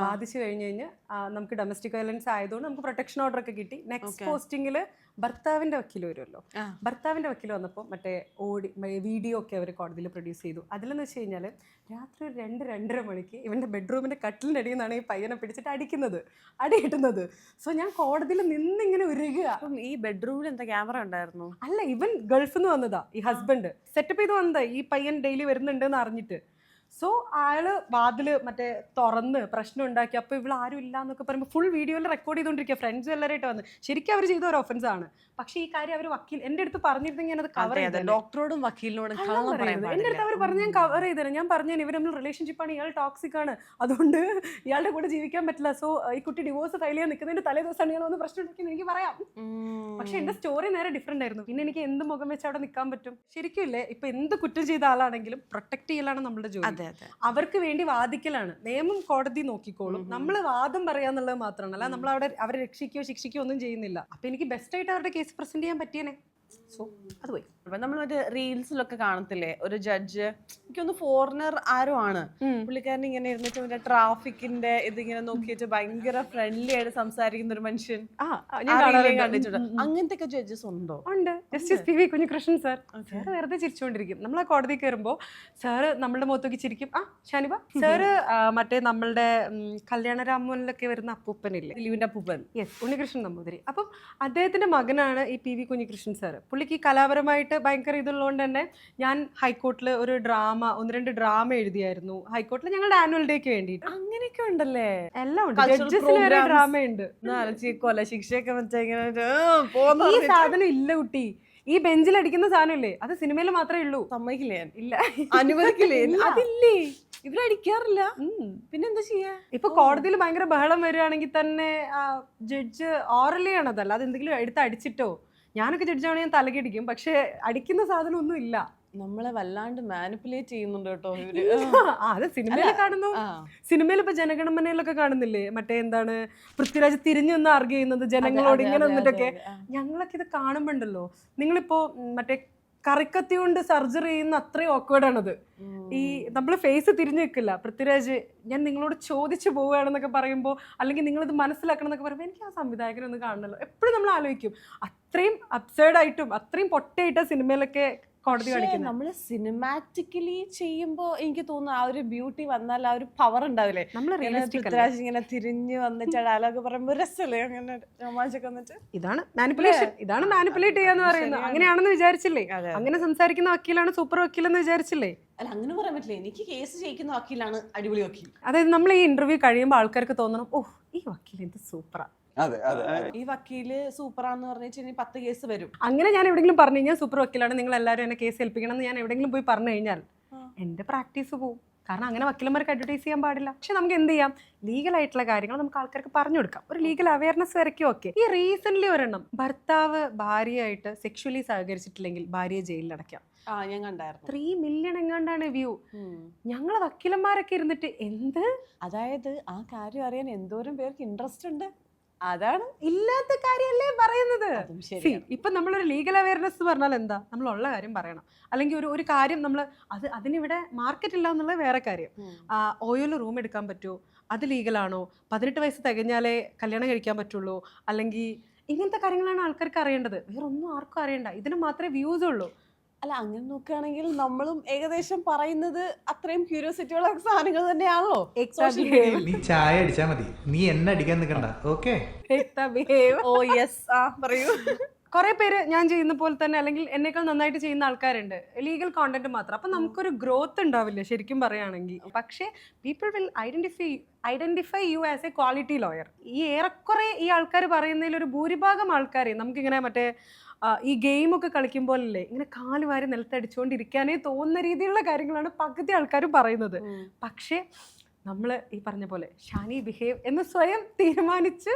കഴിഞ്ഞ് നമുക്ക് ഡൊമസ്റ്റിക് വയലൻസ് ആയതുകൊണ്ട് നമുക്ക് പ്രൊട്ടക്ഷൻ ഓർഡർ ഒക്കെ കിട്ടി. നെക്സ്റ്റ് പോസ്റ്റിങ്ങിൽ ഭർത്താവിൻ്റെ വക്കീൽ വരുമല്ലോ. ഭർത്താവിൻ്റെ വക്കീൽ വന്നപ്പോൾ മറ്റേ വീഡിയോ ഒക്കെ അവർ കോടതിയിൽ പ്രൊഡ്യൂസ് ചെയ്തു. അതിലെന്ന് വെച്ച് കഴിഞ്ഞാൽ രാത്രി 2 2:30 മണിക്ക് ഇവൻ്റെ ബെഡ്റൂമിൻ്റെ കട്ടിലിൻ്റെ അടിയിൽ നിന്നാണ് ഈ പയ്യനെ പിടിച്ചിട്ട് അടി കിട്ടുന്നത്. സോ ഞാൻ കോടതിയിൽ നിന്നിങ്ങനെ ഉരുകുക. അപ്പം ഈ ബെഡ്റൂമിൽ എന്താ ക്യാമറ ഉണ്ടായിരുന്നു? അല്ല, ഇവൻ ഗൾഫിൽ നിന്ന് വന്നതാ, ഈ ഹസ്ബൻഡ് സെറ്റപ്പ് ചെയ്ത് വന്നതാ ഈ പയ്യൻ ഡെയിലി വരുന്നുണ്ടെന്ന് അറിഞ്ഞിട്ട്. സോ അയാള് വാതില് മറ്റേ തുറന്ന് പ്രശ്നം ഉണ്ടാക്കി. അപ്പോൾ ഇവിടെ ആരും ഇല്ല എന്നൊക്കെ പറയുമ്പോൾ ഫുൾ വീഡിയോയിൽ റെക്കോർഡ് ചെയ്തുകൊണ്ടിരിക്കുക, ഫ്രണ്ട്സ് എല്ലാവരായിട്ട് വന്ന്. ശരിക്കും അവർ ചെയ്ത ഒരു ഒഫൻസ് ആണ്. പക്ഷേ ഈ കാര്യം അവർ വക്കീൽ എൻ്റെ അടുത്ത് പറഞ്ഞിരുന്നെങ്കിൽ ഞാനത് കവർ ചെയ്തത്. ഡോക്ടറോടും വക്കീലിനോടും എൻ്റെ അടുത്ത് അവർ പറഞ്ഞ് ഞാൻ കവർ ചെയ്തത്. ഞാൻ പറഞ്ഞു ഇവർ നമ്മൾ റിലേഷൻഷിപ്പാണ്, ഇയാൾ ടോക്സിക് ആണ്, അതുകൊണ്ട് ഇയാളുടെ കൂടെ ജീവിക്കാൻ പറ്റില്ല. സോ ഈ കുട്ടി ഡിവോഴ്സ് ഫയൽ ചെയ്യാൻ നിൽക്കുന്നതിന്റെ തലേ ദിവസമാണ് ഇയാൾ വന്ന് പ്രശ്നം ഉണ്ടാക്കിയെന്ന് എനിക്ക് പറയാം. പക്ഷെ എൻ്റെ സ്റ്റോറി നേരെ ഡിഫറെന്റ് ആയിരുന്നു. പിന്നെ എനിക്ക് എന്ത് മുഖം വെച്ച് അവിടെ നിൽക്കാൻ പറ്റും? ശരിക്കും ഇല്ലേ, ഇപ്പൊ എന്ത് കുറ്റം ചെയ്ത ആളാണെങ്കിലും പ്രൊട്ടക്ട് ചെയ്യലാണ് നമ്മുടെ ജോലി. അവർക്ക് വേണ്ടി വാദിക്കലാണ്. നിയമം കോടതി നോക്കിക്കോളും. നമ്മൾ വാദം പറയാന്നുള്ളത് മാത്രമാണ്. അല്ല നമ്മൾ അവിടെ അവരെ രക്ഷിക്കുകയോ ശിക്ഷിക്കുകയോ ഒന്നും ചെയ്യുന്നില്ല. അപ്പൊ എനിക്ക് ബെസ്റ്റ് ആയിട്ട് അവരുടെ കേസ് പ്രസന്റ് ചെയ്യാൻ പറ്റിയേനെ. സോ അത് പോയി. നമ്മൾ മറ്റേ റീൽസിലൊക്കെ കാണത്തില്ലേ, ഒരു ജഡ്ജ്, എനിക്കൊന്ന് ഫോറിനർ ആരോ ആണ്, പുള്ളിക്കാരൻ ഇങ്ങനെ ഇരുന്നിട്ട് മറ്റേ ട്രാഫിക്കിന്റെ ഇതിങ്ങനെ നോക്കിയിട്ട് ഭയങ്കര ഫ്രണ്ട്ലി ആയിട്ട് സംസാരിക്കുന്ന ഒരു മനുഷ്യൻ കണ്ടിട്ടുണ്ട്. അങ്ങനത്തെ ഒക്കെ ജഡ്ജസ് ഉണ്ടോ? ഉണ്ട്. Justice P V Kunhikrishnan sir. Sir വെറുതെ ചിരിച്ചുകൊണ്ടിരിക്കും. നമ്മൾ ആ കോടതി കയറുമ്പോൾ സാറ് നമ്മളുടെ മുഖത്തൊക്കെ ചിരിക്കും. ഷാനിബ സാറ് മറ്റേ നമ്മളുടെ കല്യാണരാമനിലൊക്കെ വരുന്ന അപ്പൂപ്പനില്ലേ, ദിലീപിന്റെ അപ്പൂപ്പൻ. യെസ്, ഉണ്ണികൃഷ്ണൻ നമ്പൂതിരി. അപ്പം അദ്ദേഹത്തിന്റെ മകനാണ് ഈ പി വി കുഞ്ഞികൃഷ്ണൻ സാറ്. പുള്ളിക്ക് ഈ കലാപരമായിട്ട് ഭയങ്കര ഇതുള്ളതുകൊണ്ട് തന്നെ ഞാൻ ഹൈക്കോർട്ടിൽ ഒരു 1-2 ഡ്രാമ എഴുതിയായിരുന്നു. ഹൈക്കോർട്ടിൽ ഞങ്ങളുടെ ആനുവൽ ഡേക്ക് വേണ്ടിയിട്ട്. അങ്ങനെയൊക്കെ ഉണ്ടല്ലേ? എല്ലാം ഉണ്ട്. ജഡ്ജസിൽ വരെ ഡ്രാമ ഉണ്ട്. കൊല ശിക്ഷയൊക്കെ ഈ സാധനം ഇല്ല കുട്ടി. ഈ ബെഞ്ചിൽ അടിക്കുന്ന സാധനം ഇല്ലേ, അത് സിനിമയിൽ മാത്രമേ ഉള്ളൂ. സമ്മതിക്കില്ലേ? ഇല്ല, അനുവദിക്കില്ലേ? അതില്ലേ, ഇവരടിക്കാറില്ല. പിന്നെന്താ ചെയ്യാ? ഇപ്പൊ കോടതിയിൽ ഭയങ്കര ബഹളം വരികയാണെങ്കിൽ തന്നെ ജഡ്ജ് ഓറലി ആണതല്ല, അത് എന്തെങ്കിലും എടുത്ത് അടിച്ചിട്ടോ. ഞാനൊക്കെ ജഡ്ജാണെങ്കിൽ ഞാൻ തലകടിക്കും. പക്ഷെ അടിക്കുന്ന സാധനം ഒന്നും ഇല്ല. നമ്മളെ വല്ലാണ്ട് മാനിപ്പുലേറ്റ് ചെയ്യുന്നുണ്ട് കേട്ടോ ഇവര്. അത് സിനിമയിൽ കാണുന്നു. സിനിമയിൽ ഇപ്പൊ ജനഗണമനയിലൊക്കെ കാണുന്നില്ലേ, മറ്റേ എന്താണ് പൃഥ്വിരാജ് തിരിഞ്ഞു നിന്ന് ആർഗ്യ ചെയ്യുന്നത് ജനങ്ങളോട് ഇങ്ങനെ വന്നിട്ടൊക്കെ. ഞങ്ങളൊക്കെ ഇത് കാണുമ്പോണ്ടല്ലോ, നിങ്ങളിപ്പോ മറ്റേ കറിക്കത്തി കൊണ്ട് സർജറി ചെയ്യുന്ന അത്രയും ഓക്വേർഡാണത്. ഈ നമ്മൾ ഫേസ് തിരിഞ്ഞു വെക്കില്ല. പൃഥ്വിരാജ് ഞാൻ നിങ്ങളോട് ചോദിച്ചു പോവുകയാണെന്നൊക്കെ പറയുമ്പോൾ, അല്ലെങ്കിൽ നിങ്ങളിത് മനസ്സിലാക്കണം എന്നൊക്കെ പറയുമ്പോൾ എനിക്ക് ആ സംവിധായകനൊന്ന് കാണണമല്ലോ. എപ്പോഴും നമ്മൾ ആലോചിക്കും. അത്രയും അബ്സേർഡായിട്ടും അത്രയും പൊട്ടയായിട്ടാണ് സിനിമയിലൊക്കെ കോടതി കാണിക്കുന്നത്. നമ്മള് സിനിമാറ്റിക്കലി ചെയ്യുമ്പോ എനിക്ക് തോന്നുന്നു ആ ഒരു ബ്യൂട്ടി വന്നാൽ ആ ഒരു പവർ ഉണ്ടാവില്ലേ. പൃഥ്വിരാജ് ഇങ്ങനെ തിരിഞ്ഞു വന്നിട്ട് ഡയലോഗ് പറയുമ്പോ രസമല്ലേ, അങ്ങനെ രോമാഞ്ചൊക്കെ വന്നിട്ട്. ഇതാണ് മാനിപ്പുലേഷൻ. ഇതാണ് മാനിപ്പുലേറ്റ് ചെയ്യാന്ന് പറയുന്നത്. അങ്ങനെയാണെന്ന് വിചാരിച്ചില്ലേ? അങ്ങനെ സംസാരിക്കുന്ന വക്കീലാണ് സൂപ്പർ വക്കീലെന്ന് വിചാരിച്ചില്ലേ? അല്ല, അങ്ങനെ പറയാൻ പറ്റില്ല. എനിക്ക് കേസ് ജയിക്കുന്ന വക്കീലാണ് അടിപൊളി വക്കീൽ. അതായത് നമ്മൾ ഈ ഇന്റർവ്യൂ കഴിയുമ്പോൾ ആൾക്കാർക്ക് തോന്നണം, ഓഹ് ഈ വക്കീൽ എന്ത് സൂപ്പറാ, ഈ വക്കീല് സൂപ്പറാന്ന് പറഞ്ഞിട്ട് 10 കേസ് വരും. അങ്ങനെ ഞാൻ എവിടെയെങ്കിലും പറഞ്ഞു കഴിഞ്ഞാൽ സൂപ്പർ വക്കീലാണ്, നിങ്ങൾ എല്ലാവരും എന്നെ കേസ് ഏൽപ്പിക്കണം എന്ന് ഞാൻ എവിടെയെങ്കിലും പോയി പറഞ്ഞു കഴിഞ്ഞാൽ എന്റെ പ്രാക്ടീസ് പോവും. കാരണം അങ്ങനെ വക്കീലന്മാർക്ക് അഡ്വർടൈസ് ചെയ്യാൻ പാടില്ല. പക്ഷെ നമുക്ക് എന്ത് ചെയ്യാം, ലീഗൽ ആയിട്ടുള്ള കാര്യങ്ങൾ നമുക്ക് ആൾക്കാർക്ക് പറഞ്ഞു കൊടുക്കാം. ഒരു ലീഗൽ അവയർനെസ് വരയ്ക്കും. ഓക്കെ, ഈ റീസെന്റ് ഒരെണ്ണം, ഭർത്താവ് ഭാര്യയായിട്ട് സെക്ഷുവലി സഹകരിച്ചിട്ടില്ലെങ്കിൽ ഭാര്യയെ ജയിലിൽ അടയ്ക്കാം. ഞാൻ കണ്ടായിരുന്നു. 3 മില്യൺ എങ്ങാണ്ടാണ് വ്യൂ. ഞങ്ങളെ വക്കീലന്മാരൊക്കെ ഇരുന്നിട്ട് എന്ത്, അതായത് ആ കാര്യം അറിയാൻ എന്തോരം പേർക്ക് ഇൻട്രസ്റ്റ് ഉണ്ട്. അതാണ് ഇല്ലാത്ത കാര്യമല്ലേ പറയുന്നത്. ഇപ്പൊ നമ്മളൊരു ലീഗൽ അവയർനെസ് പറഞ്ഞാൽ എന്താ, നമ്മൾ ഉള്ള കാര്യം പറയണം. അല്ലെങ്കിൽ ഒരു കാര്യം നമ്മൾ അതിനിവിടെ മാർക്കറ്റ് ഇല്ല എന്നുള്ളത് വേറെ കാര്യം. ഓയിൽ റൂം എടുക്കാൻ പറ്റുമോ, അത് ലീഗലാണോ, 18 വയസ്സ് തികഞ്ഞാലേ കല്യാണം കഴിക്കാൻ പറ്റുള്ളൂ, അല്ലെങ്കിൽ ഇങ്ങനത്തെ കാര്യങ്ങളാണ് ആൾക്കാർക്ക് അറിയേണ്ടത്. വേറെ ഒന്നും ആർക്കും അറിയണ്ട. ഇതിന് മാത്രമേ വ്യൂസ് ഉള്ളൂ. അല്ല, അങ്ങനെ നോക്കുകയാണെങ്കിൽ നമ്മളും ഏകദേശം പറയുന്നത് അത്രയും ക്യൂരിയോസിറ്റിയുള്ള സാധനങ്ങൾ തന്നെയാണല്ലോ. നീ ചായ അടിച്ചാ മതി, നീ എന്നെ അടിക്കാൻ നിൽക്കണ്ട. ഓക്കെ, ഓ യെസ്, പറയൂ. കുറെ പേര് ഞാൻ ചെയ്യുന്ന പോലെ തന്നെ അല്ലെങ്കിൽ എന്നേക്കാൾ നന്നായിട്ട് ചെയ്യുന്ന ആൾക്കാരുണ്ട്, ലീഗൽ കോണ്ടന്റ് മാത്രം. അപ്പൊ നമുക്കൊരു ഗ്രോത്ത് ഉണ്ടാവില്ല ശരിക്കും പറയുകയാണെങ്കിൽ. പക്ഷേ people will identify you as a quality lawyer. ഈ ഏറെക്കുറെ ഈ ആൾക്കാർ പറയുന്നതിൽ ഒരു ഭൂരിഭാഗം ആൾക്കാരെ നമുക്കിങ്ങനെ മറ്റേ ഈ ഗെയിമൊക്കെ കളിക്കുമ്പോഴല്ലേ ഇങ്ങനെ കാല് വാരി നിലത്തടിച്ചുകൊണ്ടിരിക്കാനേ തോന്നുന്ന രീതിയിലുള്ള കാര്യങ്ങളാണ് പകുതി ആൾക്കാരും പറയുന്നത്. പക്ഷേ നമ്മൾ ഈ പറഞ്ഞ പോലെ ഷാനി ബിഹേവ് എന്ന് സ്വയം തീരുമാനിച്ച്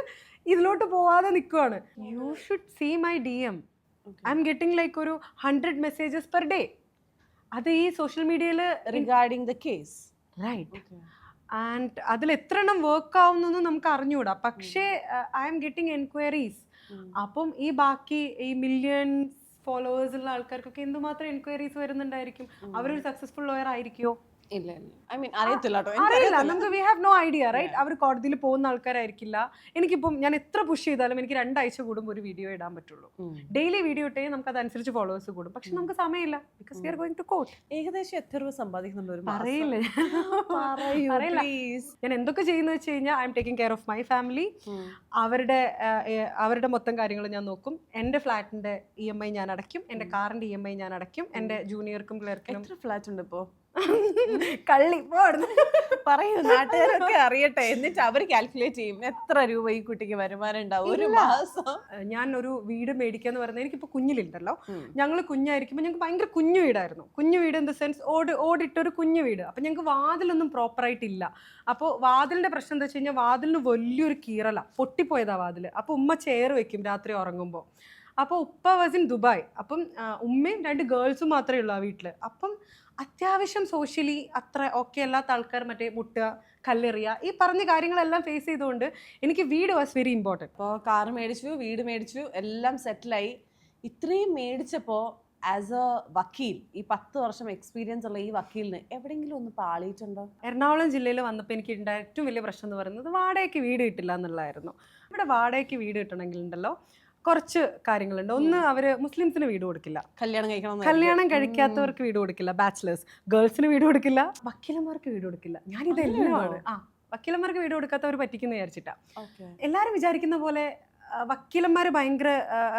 ഇതിലോട്ട് പോവാതെ നിൽക്കുവാണ്. You should see my DM. I'm getting like ഒരു 100 മെസ്സേജസ് പെർ ഡേ. അത് ഈ സോഷ്യൽ മീഡിയയിൽ regarding the case, right. And അതിൽ എത്ര എണ്ണം വർക്ക് ആവുന്നൊന്നും നമുക്ക് അറിഞ്ഞുകൂടാ. പക്ഷേ ഐ എം ഗെറ്റിംഗ് എൻക്വയറീസ്. അപ്പം ഈ ബാക്കി ഈ മില്യൺസ് ഫോളോവേഴ്സ് ഉള്ള ആൾക്കാർക്കൊക്കെ എന്തുമാത്രം എൻക്വയറീസ് വരുന്നുണ്ടായിരിക്കും. അവരൊരു സക്സസ്ഫുൾ ലോയർ ആയിരിക്കുമോ? ഇല്ല ഐ മീൻ അറിയത്തില്ല കേട്ടോ അറിയില്ല, നമുക്ക് we have no idea right. അവർ കോടതിയിൽ പോകുന്ന ആൾക്കാരായിരിക്കില്ല. എനിക്കിപ്പം ഞാൻ എത്ര പുഷ് ചെയ്താലും എനിക്ക് 2 ആഴ്ച കൂടുമ്പോൾ ഒരു വീഡിയോ ഇടാൻ പറ്റുള്ളൂ. ഡെയിലി വീഡിയോ ഇട്ടേ നമുക്ക് അതനുസരിച്ച് ഫോളോവേഴ്സ് കൂടും. പക്ഷെ നമുക്ക് സമയമില്ല, because we are going to court. ഏകദേശം എത്ര രൂപ സമ്പാദിക്കുന്നുണ്ട് ഒരു മാസം? അറിയില്ല. പറയില്ല. ഞാൻ എന്തൊക്കെ ചെയ്യുന്ന വെച്ച് കഴിഞ്ഞാൽ I am taking care of my family. അവരുടെ മൊത്തം കാര്യങ്ങൾ ഞാൻ നോക്കും. എൻ്റെ ഫ്ലാറ്റിന്റെ EMI ഞാൻ അടയ്ക്കും, എൻ്റെ കാറിന്റെ EMI ഞാൻ അടയ്ക്കും, എൻ്റെ ജൂനിയർക്കും ക്ലർക്കിനും. എത്ര ഫ്ലാറ്റ് ഉണ്ട് ഇപ്പോ? കള്ളി പറയൂ, നാട്ടുകാരൊക്കെ അറിയട്ടെ. എന്നിട്ട് അവർ കാൽക്കുലേറ്റ് ചെയ്യും എത്ര രൂപ ഈ കുട്ടിക്ക് വരുമാനം ഉണ്ടാവും ഒരു മാസം. ഞാൻ ഒരു വീട് മേടിക്കാന്ന് പറയുന്നത്, എനിക്കിപ്പോ കുഞ്ഞിലുണ്ടല്ലോ, ഞങ്ങൾ കുഞ്ഞായിരിക്കുമ്പോൾ ഞങ്ങൾക്ക് ഭയങ്കര കുഞ്ഞു വീടായിരുന്നു. കുഞ്ഞു വീട് ഇൻ ദ സെൻസ് ഓടിട്ടൊരു കുഞ്ഞു വീട്. അപ്പൊ ഞങ്ങൾക്ക് വാതിലൊന്നും പ്രോപ്പറായിട്ടില്ല. അപ്പോൾ വാതിലിന്റെ പ്രശ്നം എന്താ വെച്ച് കഴിഞ്ഞാൽ വാതിലിന് വലിയൊരു കീറല, പൊട്ടിപ്പോയതാ വാതിൽ. അപ്പൊ ഉമ്മ ചെയർ വെക്കും രാത്രി ഉറങ്ങുമ്പോൾ. അപ്പോൾ ഉപ്പ വാസ് ഇൻ ദുബായ്. അപ്പം ഉമ്മയും 2 ഗേൾസും മാത്രമേ ഉള്ളൂ ആ വീട്ടിൽ. അപ്പം അത്യാവശ്യം സോഷ്യലി അത്ര ഓക്കെ അല്ലാത്ത ആൾക്കാർ മറ്റേ മുട്ടുക, കല്ലെറിയുക, ഈ പറഞ്ഞ കാര്യങ്ങളെല്ലാം ഫേസ് ചെയ്തുകൊണ്ട് എനിക്ക് വീട് വാസ് വെരി ഇമ്പോർട്ടൻറ്റ്. ഇപ്പോൾ കാർ മേടിച്ചു, വീട് മേടിച്ചു, എല്ലാം സെറ്റിലായി. ഇത്രയും മേടിച്ചപ്പോൾ ആസ് എ വക്കീൽ, ഈ 10 വർഷം എക്സ്പീരിയൻസ് ഉള്ള ഈ വക്കീലിന് എവിടെയെങ്കിലും ഒന്ന് പാളിയിട്ടുണ്ടോ? എറണാകുളം ജില്ലയിൽ വന്നപ്പോൾ എനിക്ക് ഉണ്ടായ ഏറ്റവും വലിയ പ്രശ്നം എന്ന് പറയുന്നത് വാടകയ്ക്ക് വീട് കിട്ടില്ല എന്നുള്ളതായിരുന്നു. ഇവിടെ വാടകയ്ക്ക് വീട് കിട്ടണമെങ്കിൽ ഉണ്ടല്ലോ കുറച്ച് കാര്യങ്ങളുണ്ട്. ഒന്ന്, അവര് മുസ്ലിംസിന് വീട് കൊടുക്കില്ല, കല്യാണം കഴിക്കാത്തവർക്ക് വീട് കൊടുക്കില്ല, ബാച്ചിലേഴ്സ്, ഗേൾസിന് വീട് കൊടുക്കില്ല, വക്കീലന്മാർക്ക് വീട് കൊടുക്കില്ല. ഞാനിതെല്ലാമാണ് വക്കീലന്മാർക്ക് വീട് കൊടുക്കാത്തവർ പറ്റിക്കുന്ന വിചാരിച്ചിട്ടാ. എല്ലാരും വിചാരിക്കുന്ന പോലെ വക്കീലന്മാർ ഭയങ്കര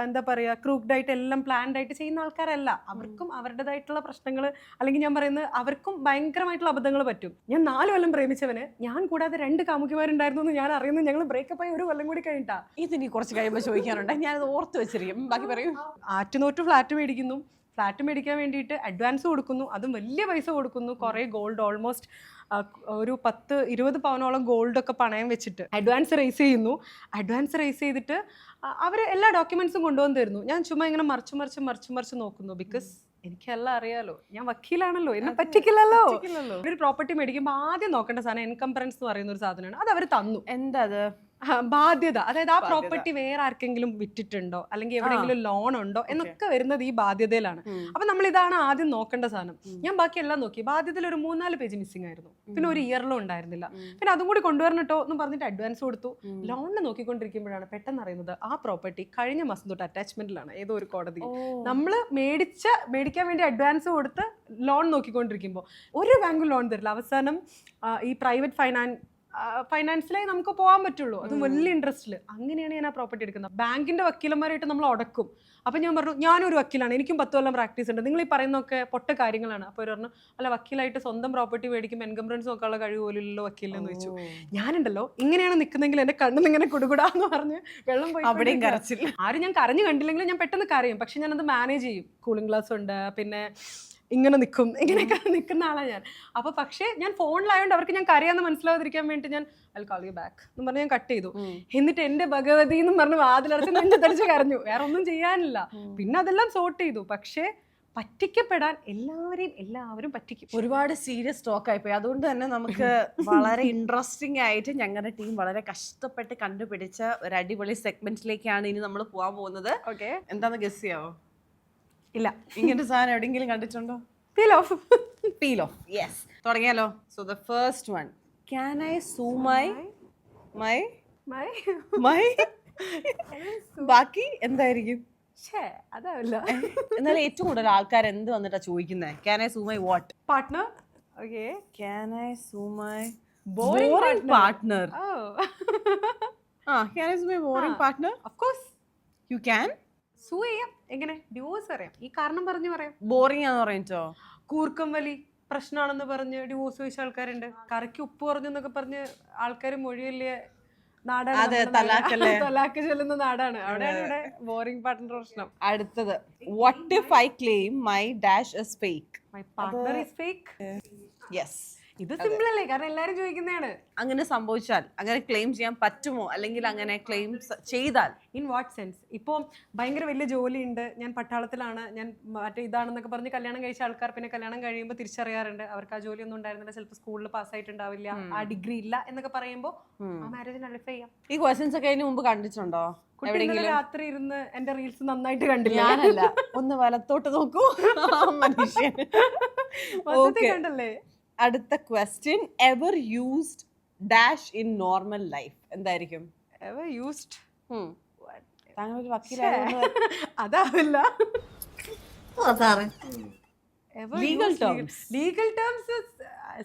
എന്താ പറയുക, ക്രൂക്ഡ് ആയിട്ട് എല്ലാം പ്ലാൻഡ് ആയിട്ട് ചെയ്യുന്ന ആൾക്കാരല്ല. അവർക്കും അവരുടേതായിട്ടുള്ള പ്രശ്നങ്ങൾ, അല്ലെങ്കിൽ ഞാൻ പറയുന്നത് അവർക്കും ഭയങ്കരമായിട്ടുള്ള അബദ്ധങ്ങൾ പറ്റും. ഞാൻ 4 കൊല്ലം പ്രേമിച്ചവന് ഞാൻ കൂടാതെ 2 കാമുകിമാരുണ്ടായിരുന്നു എന്ന് ഞാൻ അറിയുന്നത് ഞങ്ങൾ ബ്രേക്കപ്പ് ആയി 1 കൊല്ലം കൂടി കഴിഞ്ഞിട്ടാ. ഇതിനി കുറച്ച് കഴിയുമ്പോൾ ചോദിക്കാനുണ്ട്, ഞാനത് ഓർത്ത് വെച്ചിരിക്കും. ബാക്കി പറയൂ. ആറ്റുനോട്ട് ഫ്ലാറ്റ് മേടിക്കുന്നു. ഫ്ലാറ്റ് മേടിക്കാൻ വേണ്ടിയിട്ട് അഡ്വാൻസ് കൊടുക്കുന്നു, അതും വലിയ പൈസ കൊടുക്കുന്നു. കുറേ ഗോൾഡ്, ഓൾമോസ്റ്റ് ഒരു 10-20 പവനോളം ഗോൾഡൊക്കെ പണയം വെച്ചിട്ട് അഡ്വാൻസ് റേസ് ചെയ്യുന്നു. അഡ്വാൻസ് റേസ് ചെയ്തിട്ട് അവർ എല്ലാ ഡോക്യുമെൻസും കൊണ്ടുവന്ന് തരുന്നു. ഞാൻ ചുമ്മാ ഇങ്ങനെ മറിച്ച് നോക്കുന്നു. ബിക്കോസ് എനിക്കെല്ലാം അറിയാലോ, ഞാൻ വക്കീലാണല്ലോ, എന്നെ പറ്റിക്കില്ലല്ലോ. ഒരു പ്രോപ്പർട്ടി മേടിക്കുമ്പോൾ ആദ്യം നോക്കേണ്ട സാധനം എൻകംബറൻസ് എന്ന് പറയുന്ന ഒരു സാധനമാണ്. അത് അവർ തന്നു. എന്താ അത്? ബാധ്യത. അതായത് ആ പ്രോപ്പർട്ടി വേറെ ആർക്കെങ്കിലും വിറ്റിട്ടുണ്ടോ അല്ലെങ്കിൽ എവിടെയെങ്കിലും ലോൺ ഉണ്ടോ എന്നൊക്കെ വരുന്നത് ഈ ബാധ്യതയിലാണ്. അപ്പൊ നമ്മൾ ഇതാണ് ആദ്യം നോക്കേണ്ട സാധനം. ഞാൻ ബാക്കി എല്ലാം നോക്കി. ബാധ്യതയിൽ ഒരു 3-4 പേജ് മിസ്സിംഗ് ആയിരുന്നു. പിന്നെ ഒരു ഇയറിലും ഉണ്ടായിരുന്നില്ല. പിന്നെ അതും കൂടി കൊണ്ടുവരണട്ടോ എന്ന് പറഞ്ഞിട്ട് അഡ്വാൻസ് കൊടുത്തു. ലോണിന് നോക്കിക്കൊണ്ടിരിക്കുമ്പോഴാണ് പെട്ടെന്ന് അറിയുന്നത് ആ പ്രോപ്പർട്ടി കഴിഞ്ഞ മാസം തൊട്ട് അറ്റാച്ച്മെന്റിലാണ് ഏതോ ഒരു കോടതി. നമ്മൾ മേടിക്കാൻ വേണ്ടി അഡ്വാൻസ് കൊടുത്ത് ലോൺ നോക്കിക്കൊണ്ടിരിക്കുമ്പോൾ ഒരു ബാങ്കും ലോൺ തരില്ല. അവസാനം ഈ പ്രൈവറ്റ് ഫൈനാൻസിലായി നമുക്ക് പോകാൻ പറ്റുള്ളൂ, അതും വലിയ ഇൻട്രസ്റ്റിൽ. അങ്ങനെയാണ് ഞാൻ ആ പ്രോപ്പർട്ടി എടുക്കുന്നത്. ബാങ്കിന്റെ വക്കീലന്മാരായിട്ട് നമ്മൾ ഉടക്കും. അപ്പം ഞാൻ പറഞ്ഞു, ഞാനൊരു വക്കീലാണ്, എനിക്കും 10 കൊല്ലം പ്രാക്ടീസ് ഉണ്ട്, നിങ്ങൾ ഈ പറയുന്നതൊക്കെ പൊട്ട കാര്യങ്ങളാണ്. അപ്പോൾ പറഞ്ഞു, അല്ല വക്കീലായിട്ട് സ്വന്തം പ്രോപ്പർട്ടി മേടിക്കുമ്പോൾ എൻകംബറൻസ് നോക്കാനുള്ള കഴിവ് പോലുള്ളൂ വക്കീലെന്ന് ചോദിച്ചു. ഞാനുണ്ടല്ലോ ഇങ്ങനെയാണ് നിൽക്കുന്നെങ്കിൽ എൻ്റെ കണ്ണിൽ ഇങ്ങനെ കുടുകുടാന്ന് പറഞ്ഞ് വെള്ളം പോയി. അവിടെയും കരച്ചില്ല. ആരും ഞാൻ കരഞ്ഞു കണ്ടില്ലെങ്കിലും ഞാൻ പെട്ടെന്ന് കരയും. പക്ഷെ ഞാനത് മാനേജ് ചെയ്യും. കൂളിംഗ് ഗ്ലാസ് ഉണ്ട്, പിന്നെ ഇങ്ങനെ നിൽക്കും, ഇങ്ങനെയൊക്കെ നിൽക്കുന്ന ആളാണ് ഞാൻ. അപ്പോൾ പക്ഷേ ഞാൻ ഫോണിലായതുകൊണ്ട് അവർക്ക് ഞാൻ കരയാന്ന് മനസ്സിലാവാതിരിക്കാൻ വേണ്ടി ഞാൻ I'll call you back എന്ന് പറഞ്ഞ് ഞാൻ കട്ട് ചെയ്തു. എന്നിട്ട് എൻ്റെ ഭഗവതി എന്ന് പറഞ്ഞ് വാതിലടച്ച് നെഞ്ചത്തടിച്ച് കരഞ്ഞു. വേറെ ഒന്നും ചെയ്യാനില്ല. പിന്നെ അതെല്ലാം സോർട്ട് ചെയ്തു. പക്ഷേ പറ്റിക്കപ്പെടാൻ എല്ലാവരും പറ്റിക്കും. ഒരുപാട് സീരിയസ് ടോക്ക് ആയിപ്പോയി. അതുകൊണ്ട് തന്നെ നമുക്ക് വളരെ ഇൻട്രസ്റ്റിംഗ് ആയിട്ട് ഞങ്ങളുടെ ടീം വളരെ കഷ്ടപ്പെട്ട് കണ്ടുപിടിച്ച ഒരു അടിപൊളി സെഗ്മെന്റിലേക്കാണ് ഇനി നമ്മൾ പോകാൻ പോകുന്നത്. ഓക്കെ, എന്താന്ന് ഗസ് ചെയ്യാവോ? ഇല്ല. ഇങ്ങനത്തെ സാധനം എവിടെയെങ്കിലും കണ്ടിട്ടുണ്ടോ? Peel off. യെസ്, തുടങ്ങിയാലോ? So the first one, can I sue my ബാക്കി എന്തായിരിക്കും? അതാവില്ല. എന്നാലും ഏറ്റവും കൂടുതൽ ആൾക്കാർ എന്ത് വന്നിട്ടാ ചോദിക്കുന്നത്? can I sue my what? Partner. Okay, can I sue my boring partner? Oh. Can I sue my boring partner? Of course you can. സൂ ചെയ്യാം. എങ്ങനെ? ഡിവോഴ്സ് അറിയാം. ഈ കാരണം പറഞ്ഞു പറയാം. ബോറിംഗ് ആന്ന് പറഞ്ഞോ? കൂർക്കം വലി പ്രശ്നമാണെന്ന് പറഞ്ഞ് ഡിവോഴ്സ് ചോദിച്ച ആൾക്കാരുണ്ട്. കറിക്ക് ഉപ്പ് കുറഞ്ഞു എന്നൊക്കെ പറഞ്ഞ് ആൾക്കാർ മൊഴിയല്ലേ നാടാണ്, തലാക്ക് ചൊല്ലുന്ന നാടാണ്. അവിടെയാണ് ഇവിടെ ബോറിംഗ് പാർട്ട്ണർ പ്രശ്നം. അടുത്തത്, what if I claim my dash is fake? My partner is fake. Yes. ഇത് സിമ്പിൾ അല്ലേ? കാരണം എല്ലാരും ചോദിക്കുന്നതാണ്. അങ്ങനെ സംഭവിച്ചാൽ അങ്ങനെ ക്ലെയിം ചെയ്യാൻ പറ്റുമോ? അല്ലെങ്കിൽ അങ്ങനെ ക്ലെയിം ചെയ്താൽ ഇൻ വാട്ട് സെൻസ്? ഇപ്പോൾ ഭയങ്കര വലിയ ജോലിയുണ്ട്, ഞാൻ പട്ടാളത്തിലാണ്, ഞാൻ മറ്റേ ഇതാണെന്നൊക്കെ പറഞ്ഞ് കല്യാണം കഴിച്ച ആൾക്കാർ പിന്നെ കല്യാണം കഴിയുമ്പോൾ തിരിച്ചറിയാറുണ്ട് അവർക്ക് ആ ജോലിയൊന്നും ഉണ്ടായിരുന്നില്ല, ചിലപ്പോൾ സ്കൂളിൽ പാസ്സായിട്ടുണ്ടാവില്ല, ആ ഡിഗ്രി ഇല്ല എന്നൊക്കെ പറയുമ്പോൾ ആ മാരേജിന് അളിഫ് ചെയ്യാം. ഈ ക്വസ്റ്റ്യൻസ് ഒക്കെ അതിന് മുമ്പ് കണ്ടിട്ടുണ്ടോ? രാത്രി ഇരുന്ന് എന്റെ റീൽസ് നന്നായിട്ട് കണ്ടില്ല. ഞാനല്ല, ഒന്ന് വലത്തോട്ട് നോക്കൂ മനുഷ്യൻ. കണ്ടല്ലേ? അടുത്ത question, ever used dash in normal life എന്തായിരിക്കും? എവർ യൂസ്ഡ് താങ്കൾ ഒരു വക്കീലായതുകൊണ്ട് അതാവില്ല. Legal terms. ലീഗൽ ടേംസ്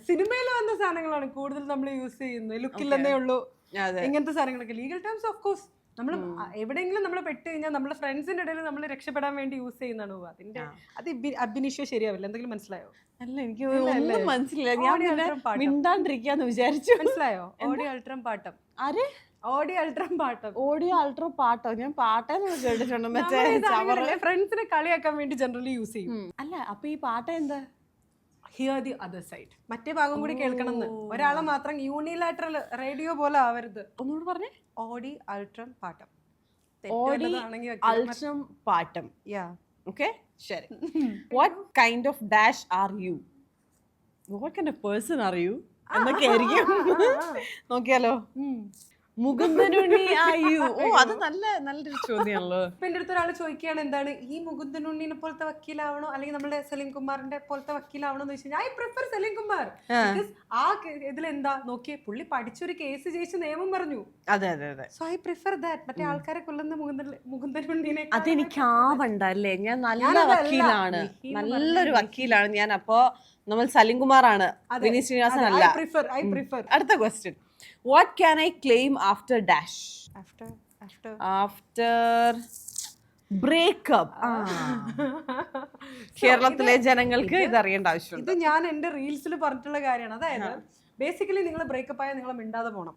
സിനിമയിൽ വന്ന സാധനങ്ങളാണ് കൂടുതൽ നമ്മൾ യൂസ് ചെയ്യുന്നത്. ലുക്കില്ലെന്നേ ഉള്ളൂ അതെ. ഇങ്ങനത്തെ സാധനങ്ങളൊക്കെ. ലീഗൽ ടേംസ് ഓഫ് കോഴ്സ് നമ്മൾ എവിടെയെങ്കിലും നമ്മൾ പെട്ട് കഴിഞ്ഞാൽ നമ്മുടെ ഫ്രണ്ട്സിന്റെ ഇടയിൽ നമ്മൾ രക്ഷപ്പെടാൻ വേണ്ടി യൂസ് ചെയ്യുന്നതാണ്. അതിന്റെ അത് അഭിനിഷ്യം ശരിയാവില്ല. എന്തെങ്കിലും മനസ്സിലായോ? അല്ല, എനിക്ക് ഒന്നും മനസ്സിലായില്ല. ഞാൻ ഓടി പിന്നെ അൾട്രം പാട്ടം. മിണ്ടാണ്ടിരിക്കാന്ന് വിചാരിച്ചു. മനസ്സിലായോ? ഓടി അൾട്രം പാട്ടം. ആര്? ഓടി അൾട്രം പാട്ടം. ഓഡിയോ അൾട്രോ പാട്ടോ? ഞാൻ പാട്ടെന്ന് കേട്ടിട്ടുണ്ട്. മറ്റേ ഫ്രണ്ട്സിനെ കളിയാക്കാൻ വേണ്ടി ജനറലി യൂസ് ചെയ്യും. അല്ല, അപ്പൊ ഈ പാട്ട് എന്താ? Here the other side. മറ്റേ ഭാഗം കൂടി കേൾക്കണം എന്ന്. ഒരാളെ മാത്രം യൂണിലാറ്ററൽ റേഡിയോ പോലെ ആവരുത്. ഒന്നുകൂടി പറഞ്ഞേ. ഓടി അൾട്രം പാട്ടം. ഓഡി അൾട്രം പാട്ടം. ഓക്കെ, ശരി. What kind of dash are you? What kind of person are you എന്നൊക്കെ ആയിരിക്കും. നോക്കിയാലോ. മുകുന്ദനുണ്ണി ആയു. ഓ, അത് നല്ലൊരു ചോദ്യമാണല്ലോ. ഇപ്പൊ എന്റെ അടുത്ത് ഒരാൾ ചോദിക്കുകയാണ്, എന്താണ് ഈ മുകുന്ദനുണ്ണിനെ പോലത്തെ വക്കീലാവണോ അല്ലെങ്കിൽ നമ്മുടെ സലീം കുമാറിന്റെ പോലത്തെ വക്കീലാവണോ എന്ന് ചോദിച്ചാൽ ഐ പ്രിഫർ സലീം കുമാർ. ആ ഇതിലെന്താ നോക്കിയേ, പുള്ളി പഠിച്ചൊരു കേസ് ജയിച്ച് നിയമം പറഞ്ഞു. അതെ അതെ അതെ. So I prefer that. മറ്റേ ആൾക്കാരെ കൊല്ലുന്ന മുകുന്ദനുണ്ണിനെ അതെനിക്ക് ആവണ്ടല്ലേ. ഞാൻ നല്ല വക്കീലാണ്, നല്ലൊരു വക്കീലാണ് ഞാൻ. അപ്പോ നമ്മൾ സലീം കുമാറാണ്, വിനീത് ശ്രീനിവാസൻ അല്ല. I prefer. അടുത്ത question, what can I claim after dash? After breakup. കേരളത്തിലെ ജനങ്ങൾക്ക് ഇത് അറിയേണ്ട ആവശ്യമുണ്ട്. ഇത് ഞാൻ എന്റെ റീൽസിൽ പറഞ്ഞിട്ടുള്ള കാര്യമാണ്. അതായത് ബേസിക്കലി നിങ്ങൾ ബ്രേക്കപ്പ് ആയാൽ നിങ്ങൾ മിണ്ടാതെ പോകണം.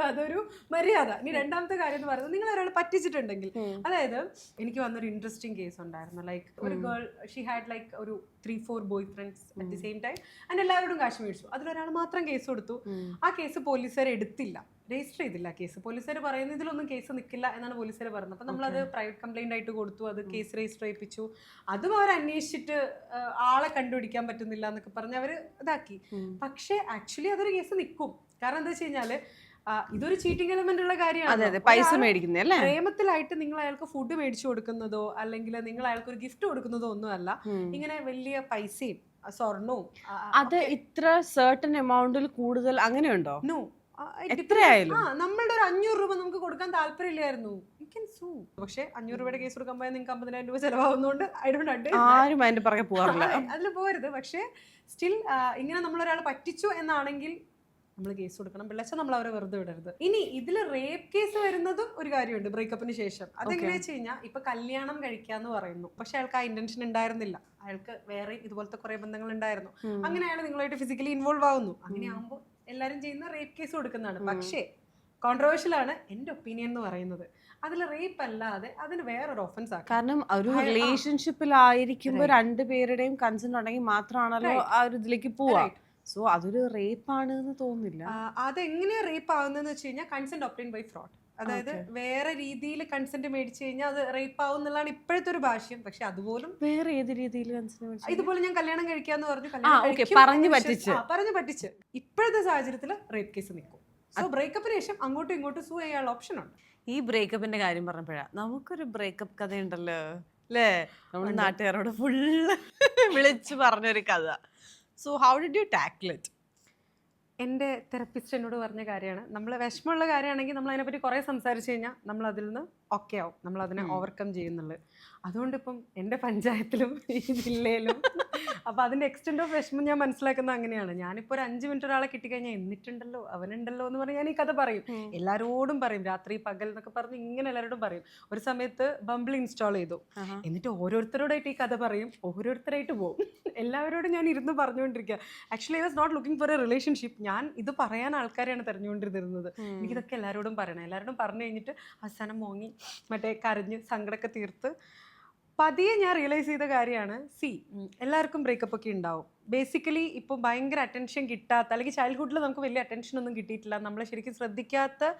അതൊരു മര്യാദ. ഇനി രണ്ടാമത്തെ കാര്യം എന്ന് പറയുന്നത്, നിങ്ങൾ ഒരാൾ പറ്റിച്ചിട്ടുണ്ടെങ്കിൽ, അതായത് എനിക്ക് വന്നൊരു ഇൻട്രസ്റ്റിംഗ് കേസ് ഉണ്ടായിരുന്നു. ലൈക്ക് ഒരു ഗേൾ, ഷീ ഹാഡ് ലൈക്ക് ഒരു 3-4 boy friends at the same time and എല്ലാവരോടും കാശ് മേടിച്ചു. അതിലൊരാൾ മാത്രം കേസ് കൊടുത്തു. ആ കേസ് പോലീസുകാർ എടുത്തില്ല, രജിസ്റ്റർ ചെയ്തില്ല കേസ്. പോലീസുകാർ പറയുന്നത് ഇതിലൊന്നും കേസ് നിൽക്കില്ല എന്നാണ് പോലീസുകാർ പറയുന്നത്. അപ്പം നമ്മളത് പ്രൈവറ്റ് കംപ്ലൈന്റ് ആയിട്ട് കൊടുത്തു, അത് കേസ് രജിസ്റ്റർ ചെയ്യിപ്പിച്ചു. അതും അവർ അന്വേഷിച്ചിട്ട് ആളെ കണ്ടുപിടിക്കാൻ പറ്റുന്നില്ല എന്നൊക്കെ പറഞ്ഞ് അവർ ഇതാക്കി. പക്ഷേ ആക്ച്വലി അതൊരു കേസ് നിൽക്കും. കാരണം എന്താ വെച്ച് കഴിഞ്ഞാല് ഇതൊരു ചീറ്റിംഗ് എലമെന്റ് ഉള്ള കാര്യമാണ്. പൈസ മേടിക്കുന്നല്ലേ. പ്രേമത്തിലായിട്ട് നിങ്ങൾ അയാൾക്ക് ഫുഡ് മേടിച്ചു കൊടുക്കുന്നതോ അല്ലെങ്കിൽ നിങ്ങൾ അയാൾക്ക് ഒരു ഗിഫ്റ്റ് കൊടുക്കുന്നതോ ഒന്നുമല്ല. ഇങ്ങനെ വലിയ പൈസയും സ്വർണവും. അത് ഇത്ര സർട്ടൻ എമൗണ്ടിൽ കൂടുതൽ അങ്ങനെയുണ്ടോ? നോ, എത്രയായാലും നമ്മളുടെ ഒരു 500 രൂപ നമുക്ക് കൊടുക്കാൻ താല്പര്യമില്ലായിരുന്നു, യു ക്യാൻ സൂ. പക്ഷെ 500 രൂപയുടെ കേസ് കൊടുക്കാൻ പോയാൽ നിങ്ങൾക്ക് 50,000 രൂപ ചെലവാകുന്നതുകൊണ്ട് ആരും അതിന്റെ പുറകെ പോകാറില്ല. അതിൽ പോകരുത്. പക്ഷെ സ്റ്റിൽ ഇങ്ങനെ നമ്മളൊരാൾ പറ്റിച്ചു എന്നാണെങ്കിൽ നമ്മൾ കേസ് കൊടുക്കണം. പിള്ളേച്ച നമ്മൾ അവരെ വെറുതെ വിടരുത്. ഇനി ഇതിൽ റേപ്പ് കേസ് വരുന്നതും ഒരു കാര്യമുണ്ട് ബ്രേക്കപ്പിന് ശേഷം. അതെങ്ങനെയാ വെച്ച് കഴിഞ്ഞാൽ, ഇപ്പൊ കല്യാണം കഴിക്കാന്ന് പറയുന്നു, പക്ഷെ അയാൾക്ക് ആ ഇന്റൻഷൻ ഉണ്ടായിരുന്നില്ല. അയാൾക്ക് വേറെ ഇതുപോലത്തെ കുറെ ബന്ധങ്ങൾ ഉണ്ടായിരുന്നു. അങ്ങനെ അയാൾ നിങ്ങളായിട്ട് ഫിസിക്കലി ഇൻവോൾവ് ആവുന്നു. അങ്ങനെ ആകുമ്പോൾ എല്ലാവരും ചെയ്യുന്ന റേപ്പ് കേസ് കൊടുക്കുന്നതാണ്. പക്ഷേ കോൺട്രവേഴ്ഷ്യൽ ആണ് എന്റെ ഒപ്പീനിയൻ എന്ന് പറയുന്നത്. അതിൽ റേപ്പ് അല്ലാതെ അതിന് വേറൊരു ഒഫൻസ് ആക്കും. കാരണം ഒരു റിലേഷൻഷിപ്പിലായിരിക്കുമ്പോൾ രണ്ടുപേരുടെയും കൺസെന്റ് ഉണ്ടെങ്കിൽ മാത്രമാണല്ലോ ആ ഒരു ഇതിലേക്ക് പോവാ. സോ അതൊരു റേപ്പ് ആണ് എന്ന് തോന്നുന്നില്ല. അതെങ്ങനെയാ റേപ്പ് ആവുന്നതെന്ന് വെച്ച് കഴിഞ്ഞാൽ കൺസെന്റ് ഒബ്റ്റെയിൻ ബൈ ഫ്രോഡ്. അതായത് വേറെ രീതിയിൽ കൺസെന്റ് മേടിച്ചു കഴിഞ്ഞാൽ അത് റേപ്പ് ആവും എന്നുള്ളതാണ് ഇപ്പോഴത്തെ ഒരു ഭാഷ്യം. പക്ഷെ അതുപോലും വേറെ ഏത് രീതിയിൽ ഇതുപോലെ ഞാൻ കല്യാണം കഴിക്കാന്ന് പറഞ്ഞു പറഞ്ഞു പറ്റിച്ച് ഇപ്പോഴത്തെ സാഹചര്യത്തിൽ റേപ്പ് കേസ് നിൽക്കും. സോ ബ്രേക്കപ്പിന് ശേഷം അങ്ങോട്ടും ഇങ്ങോട്ടും സൂ ചെയ്യാനുള്ള ഓപ്ഷൻ ഉണ്ട്. ഈ ബ്രേക്കപ്പിന്റെ കാര്യം പറഞ്ഞപ്പോഴാ നമുക്കൊരു ബ്രേക്കപ്പ് കഥയുണ്ടല്ലോ അല്ലേ, നമ്മുടെ നാട്ടുകാരോട് ഫുള്ള് വിളിച്ചു പറഞ്ഞൊരു കഥ. So how did you tackle it? എൻ്റെ തെറപ്പിസ്റ്റ് എന്നോട് പറഞ്ഞ കാര്യമാണ്, നമ്മൾ വിഷമമുള്ള കാര്യമാണെങ്കിൽ നമ്മൾ അതിനെപ്പറ്റി കുറേ സംസാരിച്ച് കഴിഞ്ഞാൽ നമ്മൾ അതിൽ നിന്ന് ഓക്കെ ആവും, നമ്മൾ അതിനെ ഓവർകം ചെയ്യുന്നുള്ളത്. അതുകൊണ്ട് ഇപ്പം എൻ്റെ പഞ്ചായത്തിലും ഈ ജില്ലയിലും അപ്പോൾ അതിൻ്റെ എക്സ്റ്റെൻഡ് ഓഫ് വിഷമം ഞാൻ മനസ്സിലാക്കുന്നത് അങ്ങനെയാണ്. ഞാനിപ്പോൾ ഒരു 5 മിനിറ്റ് ഒരാളെ കിട്ടിക്കഴിഞ്ഞാൽ എന്നിട്ടുണ്ടല്ലോ അവനുണ്ടല്ലോ എന്ന് പറഞ്ഞ് ഞാൻ ഈ കഥ പറയും, എല്ലാവരോടും പറയും, രാത്രി പകൽ എന്നൊക്കെ പറഞ്ഞ് ഇങ്ങനെ എല്ലാവരോടും പറയും. ഒരു സമയത്ത് ബംബിൾ ഇൻസ്റ്റാൾ ചെയ്തു, എന്നിട്ട് ഓരോരുത്തരോടായിട്ട് ഈ കഥ പറയും, ഓരോരുത്തരായിട്ട് പോകും. എല്ലാവരോടും ഞാൻ ഇരുന്ന് പറഞ്ഞുകൊണ്ടിരിക്കുക. Actually I was not looking for a relationship. ഞാൻ ഇത് പറയാൻ ആൾക്കാരെയാണ് തെരഞ്ഞുകൊണ്ടിരുന്നത്. എനിക്കിതൊക്കെ എല്ലാവരോടും പറയണം. എല്ലാവരോടും പറഞ്ഞു കഴിഞ്ഞിട്ട് അവസാനം മോങ്ങി മറ്റേ കരഞ്ഞ് സങ്കടമൊക്കെ തീർത്ത് പതിയെ ഞാൻ റിയലൈസ് ചെയ്ത കാര്യമാണ്, എല്ലാവർക്കും ബ്രേക്കപ്പ് ഒക്കെ ഉണ്ടാവും. ബേസിക്കലി ഇപ്പോൾ ഭയങ്കര അറ്റൻഷൻ കിട്ടാത്ത, അല്ലെങ്കിൽ ചൈൽഡ്ഹുഡിൽ നമുക്ക് വലിയ അറ്റൻഷൻ ഒന്നും കിട്ടിയിട്ടില്ല, നമ്മളെ ശരിക്കും ശ്രദ്ധിക്കാത്ത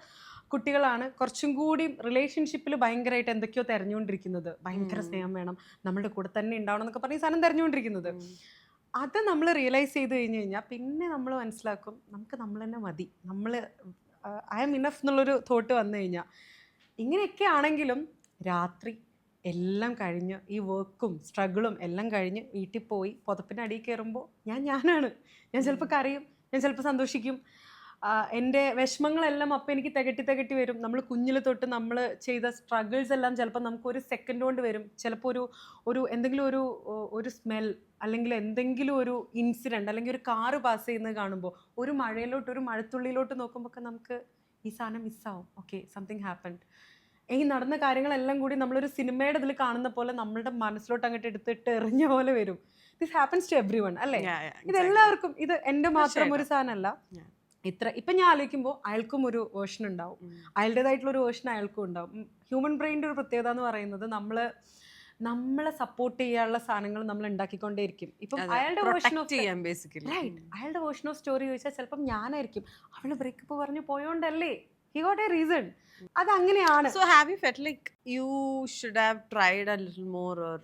കുട്ടികളാണ് കുറച്ചും കൂടി റിലേഷൻഷിപ്പിൽ ഭയങ്കരമായിട്ട് എന്തൊക്കെയോ തിരഞ്ഞുകൊണ്ടിരിക്കുന്നത്. ഭയങ്കര സ്നേഹം വേണം, നമ്മുടെ കൂടെ തന്നെ ഉണ്ടാവണം എന്നൊക്കെ പറഞ്ഞ് സാധനം തിരഞ്ഞുകൊണ്ടിരിക്കുന്നത്. അത് നമ്മൾ റിയലൈസ് ചെയ്ത് കഴിഞ്ഞ് കഴിഞ്ഞാൽ പിന്നെ നമ്മൾ മനസ്സിലാക്കും നമുക്ക് നമ്മൾ തന്നെ മതി, നമ്മൾ ഐ എം ഇനഫ് എന്നുള്ളൊരു തോട്ട് വന്നു കഴിഞ്ഞാൽ. ഇങ്ങനെയൊക്കെ ആണെങ്കിലും രാത്രി എല്ലാം കഴിഞ്ഞ് ഈ വർക്കും സ്ട്രഗിളും എല്ലാം കഴിഞ്ഞ് വീട്ടിൽ പോയി പുതപ്പിൻ്റെ അടിയിൽ കയറുമ്പോൾ ഞാനാണ്. ഞാൻ ചിലപ്പോൾ കരയും, ഞാൻ ചിലപ്പോൾ സന്തോഷിക്കും. എൻ്റെ വിഷമങ്ങളെല്ലാം അപ്പം എനിക്ക് തികട്ടി വരും. നമ്മൾ കുഞ്ഞിൽ തൊട്ട് നമ്മൾ ചെയ്ത സ്ട്രഗിൾസ് എല്ലാം ചിലപ്പോൾ നമുക്ക് ഒരു സെക്കൻഡ് കൊണ്ട് വരും. ചിലപ്പോൾ ഒരു എന്തെങ്കിലും ഒരു സ്മെൽ അല്ലെങ്കിൽ എന്തെങ്കിലും ഒരു ഇൻസിഡൻറ്റ് അല്ലെങ്കിൽ ഒരു കാറ് പാസ് ചെയ്യുന്നത് കാണുമ്പോൾ ഒരു മഴത്തുള്ളിയിലോട്ട് നോക്കുമ്പോൾ നമുക്ക് ഈ സാധനം മിസ്സാവും. Okay, something happened. ഈ നടന്ന കാര്യങ്ങളെല്ലാം കൂടി നമ്മളൊരു സിനിമയുടെ ഇതിൽ കാണുന്ന പോലെ നമ്മളുടെ മനസ്സിലോട്ട് അങ്ങോട്ട് എടുത്തിട്ട് എറിഞ്ഞ പോലെ വരും. This happens to everyone അല്ലേ? ഇതെല്ലാവർക്കും, ഇത് എൻ്റെ മാത്രം ഒരു സാധനമല്ല. ഇപ്പം ഞാൻ ആലോചിക്കുമ്പോൾ അയാൾക്കും ഒരു വേർഷൻ ഉണ്ടാവും, അയാളുടേതായിട്ടുള്ള ഒരു വേർഷൻ അയാൾക്കും ഉണ്ടാവും. ഹ്യൂമൻ ബ്രെയിൻ്റെ ഒരു പ്രത്യേകത എന്ന് പറയുന്നത് നമ്മളെ സപ്പോർട്ട് ചെയ്യാനുള്ള സാധനങ്ങൾ നമ്മൾ ഉണ്ടാക്കിക്കൊണ്ടേയിരിക്കും. ഇപ്പം അയാളുടെ വേർഷൻ ഓഫ് അയാളുടെ വേർഷൻ ഓഫ് സ്റ്റോറി ചോദിച്ചാൽ ചിലപ്പം ഞാനായിരിക്കും അവള് ബ്രേക്കപ്പ് പറഞ്ഞു പോയോണ്ടല്ലേ, he got a reason. അതങ്ങനെയാണ്. So have you felt like you should have tried a little more, or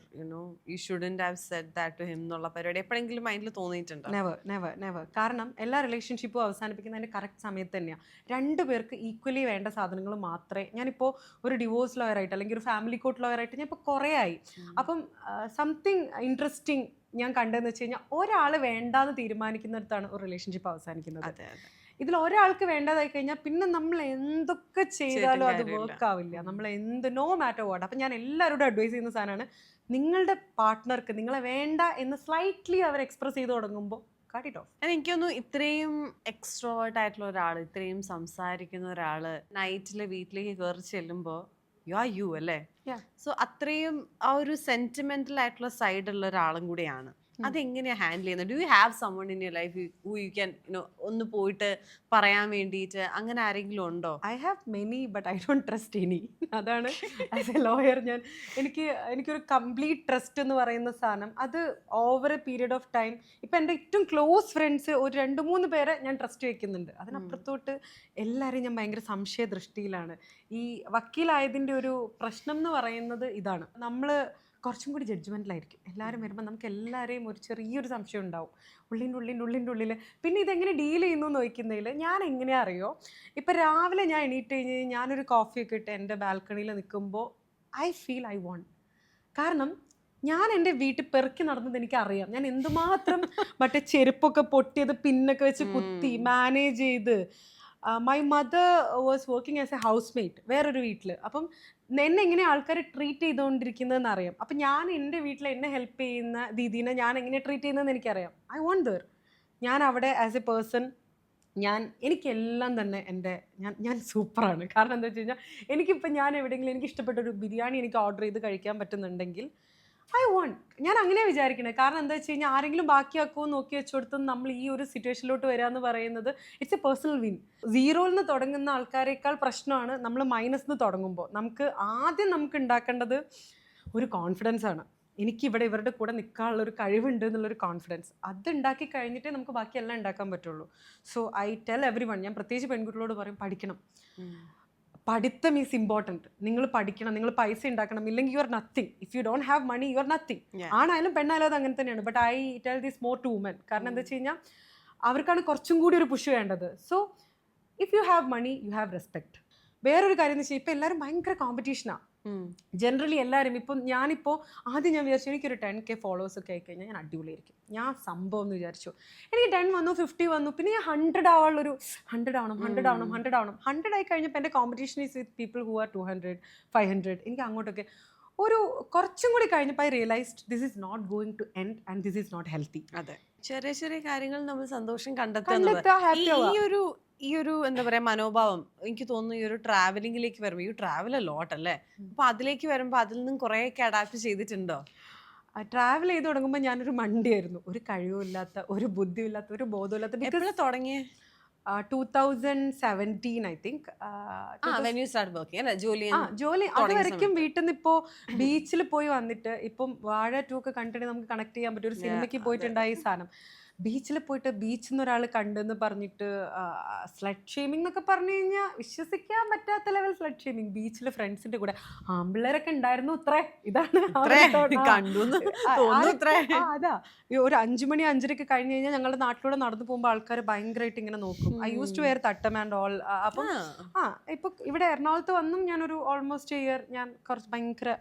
you shouldn't have said that to him എന്നുള്ള പരിപാടി എപ്പോഴെങ്കിലും മൈൻഡിൽ തോന്നിയിട്ടുണ്ടോ? നെവർ. കാരണം എല്ലാ റിലേഷൻഷിപ്പും അവസാനിപ്പിക്കുന്നതിൻ്റെ കറക്റ്റ് സമയത്ത് തന്നെയാണ്. രണ്ടുപേർക്ക് ഈക്വലി വേണ്ട സാധനങ്ങൾ മാത്രമേ. ഞാനിപ്പോൾ ഒരു ഡിവോഴ്സ് ലോയറായിട്ട് അല്ലെങ്കിൽ ഒരു ഫാമിലി കോർട്ട് ലോയറായിട്ട് ഞാൻ ഇപ്പോൾ കുറേ ആയി. അപ്പം സംതിങ് ഇൻട്രസ്റ്റിംഗ് ഞാൻ കണ്ടതെന്ന് വെച്ച് കഴിഞ്ഞാൽ ഒരാൾ വേണ്ടാന്ന് തീരുമാനിക്കുന്നിടത്താണ് ഒരു റിലേഷൻഷിപ്പ് അവസാനിക്കുന്നത്. ഇതിൽ ഒരാൾക്ക് വേണ്ടതായി കഴിഞ്ഞാൽ പിന്നെ നമ്മൾ എന്തൊക്കെ ചെയ്താലും അത് വർക്ക് ആവില്ല. നമ്മൾ നോ മാറ്റർ വാട്ട്. അപ്പം ഞാൻ എല്ലാവരോടും അഡ്വൈസ് ചെയ്യുന്ന സാധനമാണ്, നിങ്ങളുടെ പാർട്ട്ണർക്ക് നിങ്ങളെ വേണ്ട എന്ന് സ്ലൈറ്റ്ലി അവർ എക്സ്പ്രസ് ചെയ്ത് തുടങ്ങുമ്പോൾ കട്ട് ഇറ്റ് ഓഫ്. എനിക്ക് തോന്നുന്നു ഇത്രയും എക്സ്ട്രോവേർട്ട് ആയിട്ടുള്ള ഒരാൾ, ഇത്രയും സംസാരിക്കുന്ന ഒരാൾ നൈറ്റിൽ വീട്ടിലേക്ക് കയറി ചെല്ലുമ്പോൾ യു അല്ലേ? സോ അത്രയും ആ ഒരു സെന്റിമെന്റൽ ആയിട്ടുള്ള സൈഡ് ഉള്ള ഒരാളും കൂടിയാണ്. അതെങ്ങനെയാ ഹാൻഡിൽ ചെയ്യുന്നത്? Do you have someone in your life who you can ഒന്ന് പോയിട്ട് പറയാൻ വേണ്ടിയിട്ട് അങ്ങനെ ആരെങ്കിലും ഉണ്ടോ? I have many but I don't trust any. അതാണ് ആസ് എ ലോയർ എനിക്കൊരു കംപ്ലീറ്റ് ട്രസ്റ്റ് എന്ന് പറയുന്ന സാധനം അത് over A period of time. ഇപ്പം എൻ്റെ ഏറ്റവും ക്ലോസ് ഫ്രണ്ട്സ് ഒരു 2-3 പേരെ ഞാൻ ട്രസ്റ്റ് വയ്ക്കുന്നുണ്ട്. അതിനപ്പുറത്തോട്ട് എല്ലാവരെയും ഞാൻ ഭയങ്കര സംശയ ദൃഷ്ടിയിലാണ്. ഈ വക്കീലായതിൻ്റെ ഒരു പ്രശ്നം എന്ന് പറയുന്നത് ഇതാണ്, നമ്മൾ കുറച്ചും കൂടി ജഡ്ജ്മെൻറ്റിലായിരിക്കും. എല്ലാവരും വരുമ്പോൾ നമുക്ക് എല്ലാവരെയും ഒരു ചെറിയൊരു സംശയം ഉണ്ടാവും ഉള്ളിൻ്റെ ഉള്ളിൽ. പിന്നെ ഇതെങ്ങനെ ഡീൽ ചെയ്യുന്നു എന്ന് ചോദിക്കുന്നതിൽ ഞാൻ എങ്ങനെയാ അറിയോ, ഇപ്പം രാവിലെ ഞാൻ എണീറ്റ് കഴിഞ്ഞ് ഞാനൊരു കോഫിയൊക്കെ ഇട്ട് എൻ്റെ ബാൽക്കണിയിൽ നിൽക്കുമ്പോൾ ഐ ഫീൽ ഐ വോണ്ട്. കാരണം ഞാൻ എൻ്റെ വീട്ടിൽ പെറുക്കി നടന്നത് എനിക്കറിയാം. ഞാൻ എന്തുമാത്രം മറ്റേ ചെരുപ്പൊക്കെ പൊട്ടിയത് പിന്നൊക്കെ വെച്ച് കുത്തി മാനേജ് ചെയ്ത്. My mother was working as A house mate വേറൊരു വീട്ടിൽ. അപ്പം എന്നെ എങ്ങനെ ആൾക്കാർ ട്രീറ്റ് ചെയ്തുകൊണ്ടിരിക്കുന്നതെന്ന് അറിയാം. അപ്പം ഞാൻ എൻ്റെ വീട്ടിൽ എന്നെ ഹെൽപ്പ് ചെയ്യുന്ന ദീദീനെ ഞാൻ എങ്ങനെ ട്രീറ്റ് ചെയ്യുന്നതെന്ന് എനിക്കറിയാം. I won't dare. ഞാൻ അവിടെ ആസ് എ പേഴ്സൺ എനിക്കെല്ലാം തന്നെ ഞാൻ സൂപ്പറാണ്. കാരണം എന്താ വെച്ച് കഴിഞ്ഞാൽ എനിക്കിപ്പോൾ ഞാൻ എവിടെയെങ്കിലും എനിക്ക് ഇഷ്ടപ്പെട്ടൊരു ബിരിയാണി എനിക്ക് ഓർഡർ ചെയ്ത് കഴിക്കാൻ പറ്റുന്നുണ്ടെങ്കിൽ ഐ വോണ്ട്. ഞാൻ അങ്ങനെ വിചാരിക്കണേ. കാരണം എന്താ വെച്ച് കഴിഞ്ഞാൽ ആരെങ്കിലും ബാക്കിയാക്കുമോ നോക്കി വെച്ചുകൊടുത്ത് നമ്മൾ ഈ ഒരു സിറ്റുവേഷനിലോട്ട് വരിക എന്ന് പറയുന്നത് ഇറ്റ്സ് എ പേഴ്സണൽ വിൻ. സീറോയിൽ നിന്ന് തുടങ്ങുന്ന ആൾക്കാരേക്കാൾ പ്രശ്നമാണ് നമ്മൾ മൈനസ് നിന്ന് തുടങ്ങുമ്പോൾ. ആദ്യം നമുക്ക് ഉണ്ടാക്കേണ്ടത് ഒരു കോൺഫിഡൻസ് ആണ്. എനിക്കിവിടെ ഇവരുടെ കൂടെ നിൽക്കാനുള്ളൊരു കഴിവുണ്ട് എന്നുള്ളൊരു കോൺഫിഡൻസ്. അത് ഉണ്ടാക്കി കഴിഞ്ഞിട്ടേ നമുക്ക് ബാക്കിയെല്ലാം ഉണ്ടാക്കാൻ പറ്റുള്ളൂ. So I tell every one, ഞാൻ പ്രത്യേകിച്ച് പെൺകുട്ടികളോട് പറയും, പഠിക്കണം. പഠിത്തം ഈസ് ഇമ്പോർട്ടൻറ്റ്. നിങ്ങൾ പഠിക്കണം, നിങ്ങൾ പൈസ ഉണ്ടാക്കണം, ഇല്ലെങ്കിൽ you are nothing. If you don't have money you are nothing. ആണായാലും പെണ്ണായാലും അത് അങ്ങനെ തന്നെയാണ്. But I tell this more to woman. കാരണം എന്താ വെച്ച് കഴിഞ്ഞാൽ അവർക്കാണ് കുറച്ചും കൂടി ഒരു പുഷ് വേണ്ടത്. So if you have money you have respect. വേറൊരു കാര്യം എന്ന് വെച്ചാൽ ഇപ്പം എല്ലാവരും ഭയങ്കര കോമ്പറ്റീഷനാണ്. ജനറലി എല്ലാവരും. ഞാനിപ്പോൾ ആദ്യം ഞാൻ വിചാരിച്ചു എനിക്കൊരു 10K ഫോളോവേഴ്സ് ഒക്കെ ആയിക്കഴിഞ്ഞാൽ ഞാൻ അടിപൊളിയായിരിക്കും, ഞാൻ സംഭവം എന്ന് വിചാരിച്ചു. എനിക്ക് 10 വന്നു, 50 വന്നു, പിന്നെ ഞാൻ 100 ആവാനുള്ളൊരു 100 ആവണം. 100 ആയി കഴിഞ്ഞപ്പോൾ എൻ്റെ competition is with people who are 200, 500. എനിക്ക് അങ്ങോട്ടൊക്കെ ഒരു കുറച്ചും കൂടി കഴിഞ്ഞപ്പോൾ I realised this is not going to end and this is not healthy. അതെ, ചെറിയ ചെറിയ കാര്യങ്ങൾ നമ്മൾ സന്തോഷം കണ്ടെത്തുക. ഈ ഒരു എന്താ പറയാ മനോഭാവം എനിക്ക് തോന്നുന്നു ഈ ഒരു ട്രാവലിംഗിലേക്ക് വരുമ്പോൾ, യു ട്രാവൽ എ ലോട്ട് അല്ലേ? അപ്പൊ അതിലേക്ക് വരുമ്പോൾ അതിൽ നിന്നും കുറെ ഒക്കെ അഡാപ്റ്റ് ചെയ്തിട്ടുണ്ടോ? ട്രാവൽ ചെയ്ത് തുടങ്ങുമ്പോൾ ഞാനൊരു മണ്ടിയായിരുന്നു. ഒരു കഴിവില്ലാത്ത, ഒരു ബുദ്ധിയില്ലാത്ത, ഒരു ബോധമില്ലാത്ത. എപ്പോഴാണ് തുടങ്ങിയേ? 2017 ഐ തിങ്ക്. ജോലി അതുവരെയ്ക്കും വീട്ടിൽ നിന്ന് ഇപ്പോൾ ബീച്ചിൽ പോയി വന്നിട്ട് ഇപ്പം വാഴ 2 ഒക്കെ കണ്ടിട്ട് നമുക്ക് കണക്ട് ചെയ്യാൻ പറ്റും. ഒരു സിനിമയ്ക്ക് പോയിട്ടുണ്ടായി സാധനം. ബീച്ചിൽ പോയിട്ട് ബീച്ചിൽ നിന്ന് ഒരാൾ കണ്ടെന്ന് പറഞ്ഞിട്ട് സ്ലഡ് ഷെയ്മിംഗ് എന്നൊക്കെ പറഞ്ഞു കഴിഞ്ഞാൽ വിശ്വസിക്കാൻ പറ്റാത്ത ലെവൽ സ്ലഡ് ഷെയ്മിംഗ്. ബീച്ചിൽ ഫ്രണ്ട്സിന്റെ കൂടെ ആമ്പിള്ളേരൊക്കെ ഉണ്ടായിരുന്നു. ഇതാണ് ആ ഒരു thought. കണ്ടൂന്ന് ആ, തോന്നുന്നു ഇത്രേ. അതാ ഈ ഒരു 5 മണി 5:30 കഴിഞ്ഞ് കഴിഞ്ഞാൽ ഞങ്ങളുടെ നാട്ടിലൂടെ നടന്നു പോകുമ്പോൾ ആൾക്കാർ ഭയങ്കരമായിട്ട് ഇങ്ങനെ നോക്കും. ഐ യൂസ് ടു വെയർ തട്ടം ആൻഡ് ഓൾ. അപ്പം ഇപ്പൊ ഇവിടെ എറണാകുളത്ത് വന്നും ഞാനൊരു ഓൾമോസ്റ്റ് ഇയർ ഞാൻ കുറച്ച് ഭയങ്കര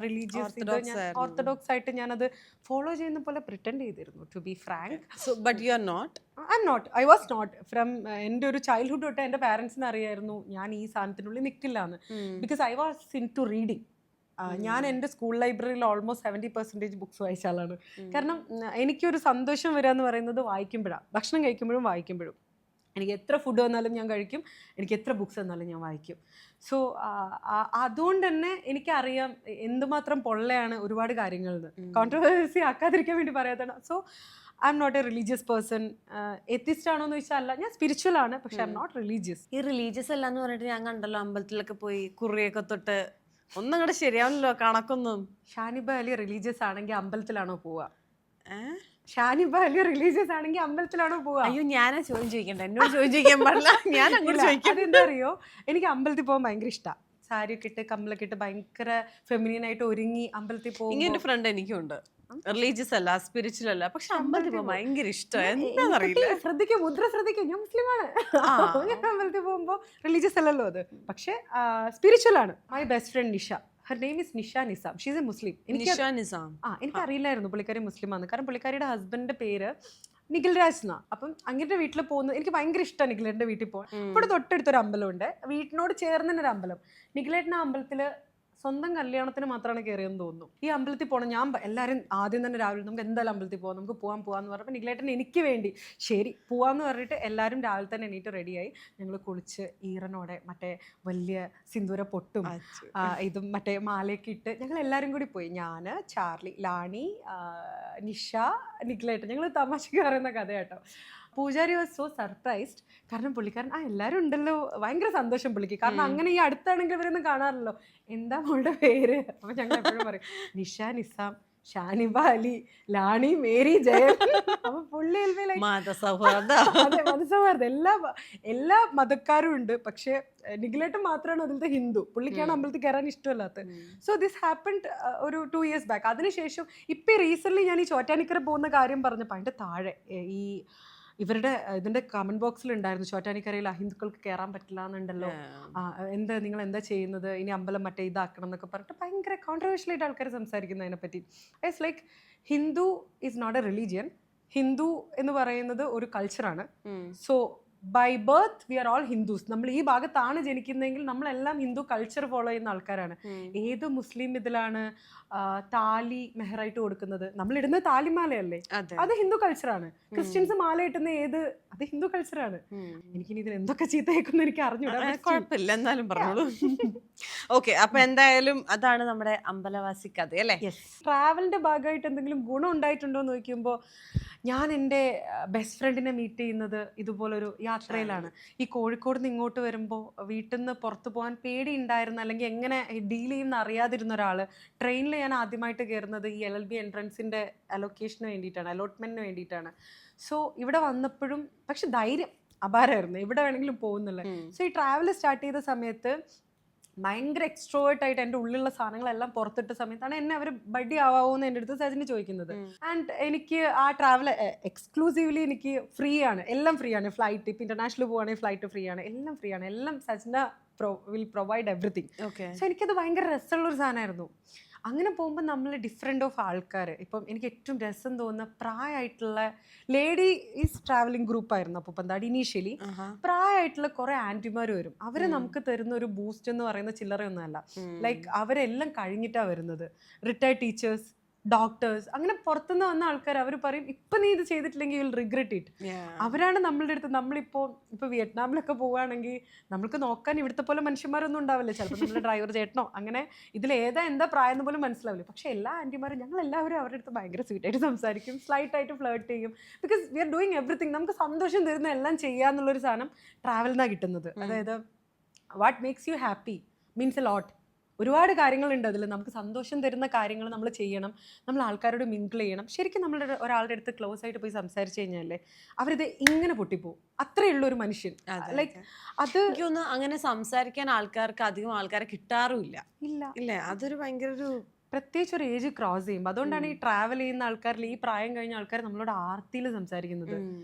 റിലീജിയസ് ഓർത്തഡോക്സ് ആയിട്ട് ഞാനത് ഫോളോ ചെയ്യുന്ന പോലെ പ്രിറ്റൻഡ് ചെയ്തിരുന്നു, to be frank. But you are not. I was not from എൻ്റെ ഒരു ചൈൽഡ്ഹുഡ് തൊട്ട് എൻ്റെ പാരൻസിന് അറിയായിരുന്നു ഞാൻ ഈ സാധനത്തിനുള്ളിൽ നിൽക്കില്ല എന്ന്. Because I was into reading. ഞാൻ എൻ്റെ സ്കൂൾ ലൈബ്രറിയിൽ ഓൾമോസ്റ്റ് 70% ബുക്സ് വായിച്ച ആളാണ്. കാരണം എനിക്കൊരു സന്തോഷം വരിക എന്ന് പറയുന്നത് വായിക്കുമ്പോഴാണ്. ഭക്ഷണം കഴിക്കുമ്പോഴും വായിക്കുമ്പോഴും. എനിക്ക് എത്ര ഫുഡ് വന്നാലും ഞാൻ കഴിക്കും, എനിക്ക് എത്ര ബുക്സ് വന്നാലും ഞാൻ വായിക്കും. സോ അതുകൊണ്ട് തന്നെ എനിക്കറിയാം എന്തുമാത്രം പൊള്ളയാണ് ഒരുപാട് കാര്യങ്ങളിൽ. കോൺട്രവേഴ്സി ആക്കാതിരിക്കാൻ വേണ്ടി പറയാത്തതാണ്. So I'm not a religious person. Atheist ആണോ എന്ന് ചോദിച്ചാൽ അല്ല, ഞാൻ സ്പിരിച്വൽ ആണ്, പക്ഷെ ഐ എം നോട്ട് റിലീജിയസ്. ഈ റിലീജിയസ് അല്ല എന്ന് പറഞ്ഞിട്ട് ഞാൻ കണ്ടല്ലോ അമ്പലത്തിലൊക്കെ പോയി കുറിയൊക്കെ തൊട്ട്. ഒന്നും അങ്ങോട്ട് ശരിയാവല്ലോ കണക്കൊന്നും. ഷാനിബ അലി റിലീജിയസ് ആണെങ്കിൽ അമ്പലത്തിലാണോ പോവുക? ഷാനിബ അലി റിലീജിയസ് ആണെങ്കിൽ അമ്പലത്തിലാണോ പോവുക? അയ്യോ, ഞാനാ ചോദ്യം ചോദിക്കണ്ട, എന്നോട് ചോദ്യം ചോദിക്കാൻ പാടില്ല. ഞാൻ അങ്ങോട്ട് ചോദിക്കാം. അതെന്താ അറിയോ, എനിക്ക് അമ്പലത്തിൽ പോകാൻ ഭയങ്കര ഇഷ്ടമാണ്. സാരിയൊക്കെ ഇട്ട് കമ്മലൊക്കെ ഇട്ട് ഭയങ്കര ഫെമിനിയൻ ആയിട്ട് ഒരുങ്ങി അമ്പലത്തിൽ പോകും. ഇങ്ങനെ ഒരു ഫ്രണ്ട് എനിക്കുണ്ട്. റിലീജിയസ് അല്ല, സ്പിരിച്വൽ അല്ല, പക്ഷെ അമ്പലത്തിൽ പോകാൻ ഭയങ്കര ഇഷ്ടം. എന്താണെന്നറിയില്ല. ശ്രദ്ധിക്കും, മുദ്ര ശ്രദ്ധിക്കും. ഞാൻ മുസ്ലിമാണ്. ഞാൻ അമ്പലത്തിൽ പോകുമ്പോൾ റിലീജിയസ് അല്ലല്ലോ അത്, പക്ഷെ സ്പിരിച്വൽ ആണ്. My best friend Nisha, her name is Nisha Nizam. She's a Muslim. എനിക്കറിയില്ലായിരുന്നു പുള്ളിക്കാരി മുസ്ലിം ആണ്. കാരണം പുള്ളിക്കാരിയുടെ ഹസ്ബൻഡിന്റെ പേര് നിഖിൽ രാജ് എന്നാ. അപ്പം അങ്ങനത്തെ വീട്ടിൽ പോകുന്നത് എനിക്ക് ഭയങ്കര ഇഷ്ടമാണ്. നിഖിലേട്ടൻ്റെ വീട്ടിൽ പോകാൻ. ഇവിടെ തൊട്ടടുത്തൊരു അമ്പലമുണ്ട്, വീട്ടിനോട് ചേർന്ന് തന്നെ ഒരു അമ്പലം. നിഖിലേട്ടൻ ആ അമ്പലത്തിൽ സ്വന്തം കല്യാണത്തിന് മാത്രമാണ് കയറിയെന്ന് തോന്നുന്നു. ഈ അമ്പലത്തിൽ പോകണം. ഞാൻ എല്ലാവരും ആദ്യം തന്നെ രാവിലെ നമുക്ക് എന്തായാലും അമ്പലത്തിൽ പോകാം, നമുക്ക് പോകാമെന്ന് പറഞ്ഞപ്പോൾ നിഖിലേട്ടൻ എനിക്ക് വേണ്ടി ശരി പോവാന്ന് പറഞ്ഞിട്ട് എല്ലാവരും രാവിലെ തന്നെ എണീറ്റ് റെഡിയായി. ഞങ്ങൾ കുളിച്ച് ഈറനോടെ മറ്റേ വലിയ സിന്ദൂര പൊട്ടും ഇതും മറ്റേ മാലയൊക്കെ ഇട്ട് ഞങ്ങൾ എല്ലാവരും കൂടി പോയി. ഞാൻ, ചാർലി, ലാണി, നിഷ, നിഖിലേട്ടൻ. ഞങ്ങൾ തമാശക്ക് പറയുന്ന കഥ കേട്ടോ. പൂജാരി വാസ് സോ സർപ്രൈസ്ഡ്. കാരണം പുള്ളിക്കാരൻ എല്ലാവരും ഉണ്ടല്ലോ, ഭയങ്കര സന്തോഷം പുള്ളിക്ക്. കാരണം അങ്ങനെ ഈ അടുത്താണെങ്കിൽ ഇവരൊന്നും കാണാറില്ലല്ലോ. എന്താ മോളുടെ പേര്? അപ്പം ഞങ്ങൾ എപ്പോഴും പറയും നിഷ നിസാം, ഷാനിബ അലി, ലാണി, മേരി, ജയൻ. അപ്പൊ പുള്ളി മതസൗഹാർദ്ദം. എല്ലാ മതക്കാരും ഉണ്ട്, പക്ഷെ നിഖിലേട്ടൻ മാത്രമാണ് അതിലത്തെ ഹിന്ദു. പുള്ളിക്കാണ് അമ്പലത്തിൽ കയറാൻ ഇഷ്ടമല്ലാത്തത്. സോ ദിസ് ഹാപ്പൻഡ് ഒരു 2 years ബാക്ക്. അതിനുശേഷം ഇപ്പം റീസെൻ്റ്ലി ഞാൻ ഈ ചോറ്റാനിക്കര പോകുന്ന കാര്യം പറഞ്ഞപ്പോൾ അതിൻ്റെ താഴെ ഈ ഇവരുടെ ഇതിന്റെ കമന്റ് ബോക്സിൽ ഉണ്ടായിരുന്നു, ചോറ്റാനിക്കരയിൽ അഹിന്ദുക്കൾക്ക് കയറാൻ പറ്റില്ല എന്നുണ്ടല്ലോ, എന്താ നിങ്ങൾ എന്താ ചെയ്യുന്നത്, ഇനി അമ്പലം മറ്റേ ഇതാക്കണം എന്നൊക്കെ പറഞ്ഞിട്ട് ഭയങ്കര കോൺട്രവേഴ്ഷ്യൽ ആയിട്ട് ആൾക്കാർ സംസാരിക്കുന്നു അതിനെപ്പറ്റി. It's like Hindu is not a religion. Hindu എന്ന് പറയുന്നത് ഒരു കൾച്ചറാണ്. So by birth we are all Hindus. നമ്മൾ ഈ ഭാഗത്താണ് ജനിക്കുന്നതെങ്കിൽ നമ്മളെല്ലാം ഹിന്ദു കൾച്ചർ ഫോളോ ചെയ്യുന്ന ആൾക്കാരാണ്. ഏത് മുസ്ലിം ഇതിലാണ് താലി മെഹറായിട്ട് കൊടുക്കുന്നത്? നമ്മൾ ഇടുന്ന താലിമാലയല്ലേ, അത് ഹിന്ദു കൾച്ചറാണ്. ക്രിസ്ത്യൻസ് മാല ഇട്ടുന്ന അത് ഹിന്ദു കൾച്ചറാണ്. എനിക്കിനി ഇതിൽ എന്തൊക്കെ ചീത്തയേക്കുന്നു എനിക്ക് അറിഞ്ഞൂടാ. കുഴപ്പമില്ല, എന്നാലും പറഞ്ഞോളൂ. ഓക്കെ, അപ്പൊ എന്തായാലും അതാണ് നമ്മുടെ അമ്പലവാസി കഥ അല്ലേ? ട്രാവലിന്റെ ഭാഗമായിട്ട് എന്തെങ്കിലും ഗുണം ഉണ്ടായിട്ടുണ്ടോ എന്ന് ചോദിക്കുമ്പോൾ ഞാൻ എൻ്റെ ബെസ്റ്റ് ഫ്രണ്ടിനെ മീറ്റ് ചെയ്യുന്നത് ഇതുപോലൊരു യാത്രയിലാണ്. ഈ കോഴിക്കോട് നിന്ന് ഇങ്ങോട്ട് വരുമ്പോൾ വീട്ടിൽ നിന്ന് പുറത്തു പോകാൻ പേടി ഉണ്ടായിരുന്ന, അല്ലെങ്കിൽ എങ്ങനെ ഡീൽ ചെയ്യുന്ന അറിയാതിരുന്ന ഒരാൾ ട്രെയിനിൽ ഞാൻ ആദ്യമായിട്ട് കയറുന്നത് ഈ LLB എൻട്രൻസിൻ്റെ അലോക്കേഷന് വേണ്ടിയിട്ടാണ്, അലോട്ട്മെൻറ്റിന് വേണ്ടിയിട്ടാണ്. സോ ഇവിടെ വന്നപ്പോഴും പക്ഷെ ധൈര്യം അപാരമായിരുന്നു, എവിടെ വേണമെങ്കിലും പോകുന്നില്ല. സോ ഈ ട്രാവൽ സ്റ്റാർട്ട് ചെയ്ത സമയത്ത് ഭയങ്കര എക്സ്ട്രോവേർട്ട് ആയിട്ട് എൻ്റെ ഉള്ളിലുള്ള സാധനങ്ങളെല്ലാം പുറത്തിട്ട സമയത്താണ് എന്നെ അവർ ബഡ്ഡി ആവാമോന്ന് എൻ്റെ അടുത്ത് സജിന് ചോദിക്കുന്നത്. ആൻഡ് എനിക്ക് ആ ട്രാവൽ എക്സ്ക്ലൂസീവ്ലി എനിക്ക് ഫ്രീ ആണ്, എല്ലാം ഫ്രീ ആണ്. ഫ്ലൈറ്റ് ഇപ്പം ഇൻ്റർനാഷണൽ പോവുകയാണെങ്കിൽ ഫ്ലൈറ്റ് ഫ്രീ ആണ്, എല്ലാം ഫ്രീ ആണ്, എല്ലാം Sajina will provide everything. So എനിക്കത് ഭയങ്കര രസമുള്ളൊരു സാധനമായിരുന്നു. അങ്ങനെ പോകുമ്പോൾ നമ്മൾ ഡിഫറെൻ്റ് ഓഫ് ആൾക്കാർ. ഇപ്പം എനിക്ക് ഏറ്റവും രസം തോന്നുന്ന പ്രായമായിട്ടുള്ള ലേഡി ഈസ് ട്രാവലിംഗ് ഗ്രൂപ്പായിരുന്നു അപ്പോൾ പന്താടി ഇനീഷ്യലി. പ്രായമായിട്ടുള്ള കുറേ ആൻറ്റിമാർ വരും. അവർ നമുക്ക് തരുന്ന ഒരു ബൂസ്റ്റ് എന്ന് പറയുന്ന ചില്ലറയൊന്നുമല്ല. ലൈക്ക് അവരെല്ലാം കഴിഞ്ഞിട്ടാണ് വരുന്നത്. റിട്ടയർഡ് ടീച്ചേഴ്സ്, ഡോക്ടേഴ്സ്, അങ്ങനെ പുറത്തുനിന്ന് വന്ന ആൾക്കാർ. അവർ പറയും ഇപ്പം നീ ഇത് ചെയ്തിട്ടില്ലെങ്കിൽ യു വിൽ റിഗ്രറ്റ് ഇറ്റ്. അവരാണ് നമ്മളുടെ അടുത്ത്. ഇപ്പോൾ വിയറ്റ്നാമിലൊക്കെ പോവുകയാണെങ്കിൽ നമ്മൾക്ക് നോക്കാൻ ഇവിടുത്തെ പോലെ മനുഷ്യന്മാരൊന്നും ഉണ്ടാവില്ല. ചിലപ്പോൾ നമ്മുടെ ഡ്രൈവർ ചേട്ടനോ അങ്ങനെ ഇതിലേതാ എന്താ പ്രായം എന്ന് പോലും മനസ്സിലാവില്ല. പക്ഷേ എല്ലാ ആൻറ്റിമാരും ഞങ്ങളെല്ലാവരും അവരുടെ അടുത്ത് ഭയങ്കര സ്വീറ്റായിട്ട് സംസാരിക്കും, സ്ലൈറ്റായിട്ട് ഫ്ലേർട്ട് ചെയ്യും. Because we are doing everything. നമുക്ക് സന്തോഷം തരുന്ന എല്ലാം ചെയ്യാന്നുള്ളൊരു സാധനം ട്രാവലിനാണ് കിട്ടുന്നത്. അതായത് what makes you happy means a lot. ഒരുപാട് കാര്യങ്ങളുണ്ട് അതിൽ. നമുക്ക് സന്തോഷം തരുന്ന കാര്യങ്ങൾ നമ്മൾ ചെയ്യണം, നമ്മൾ ആൾക്കാരോട് മിങ്കിൾ ചെയ്യണം. ശരിക്കും നമ്മളുടെ ഒരാളുടെ അടുത്ത് ക്ലോസ് ആയിട്ട് പോയി സംസാരിച്ചു കഴിഞ്ഞാലേ അവരിത് ഇങ്ങനെ പൊട്ടിപ്പോവും. അത്രയേ ഉള്ളൂ ഒരു മനുഷ്യൻ. ലൈക്ക് അത് എനിക്ക് തോന്നുന്നു അങ്ങനെ സംസാരിക്കാൻ ആൾക്കാർക്ക് അധികം ആൾക്കാരെ കിട്ടാറുമില്ല. ഇല്ല, ഇല്ലേ? അതൊരു ഭയങ്കര ഒരു പ്രത്യേകിച്ച് ഒരു ഏജ് ക്രോസ് ചെയ്യുമ്പോൾ. അതുകൊണ്ടാണ് ഈ ട്രാവൽ ചെയ്യുന്ന ആൾക്കാരിൽ ഈ പ്രായം കഴിഞ്ഞ ആൾക്കാർ നമ്മളോട് ആർത്തിയിൽ സംസാരിക്കുന്നത്.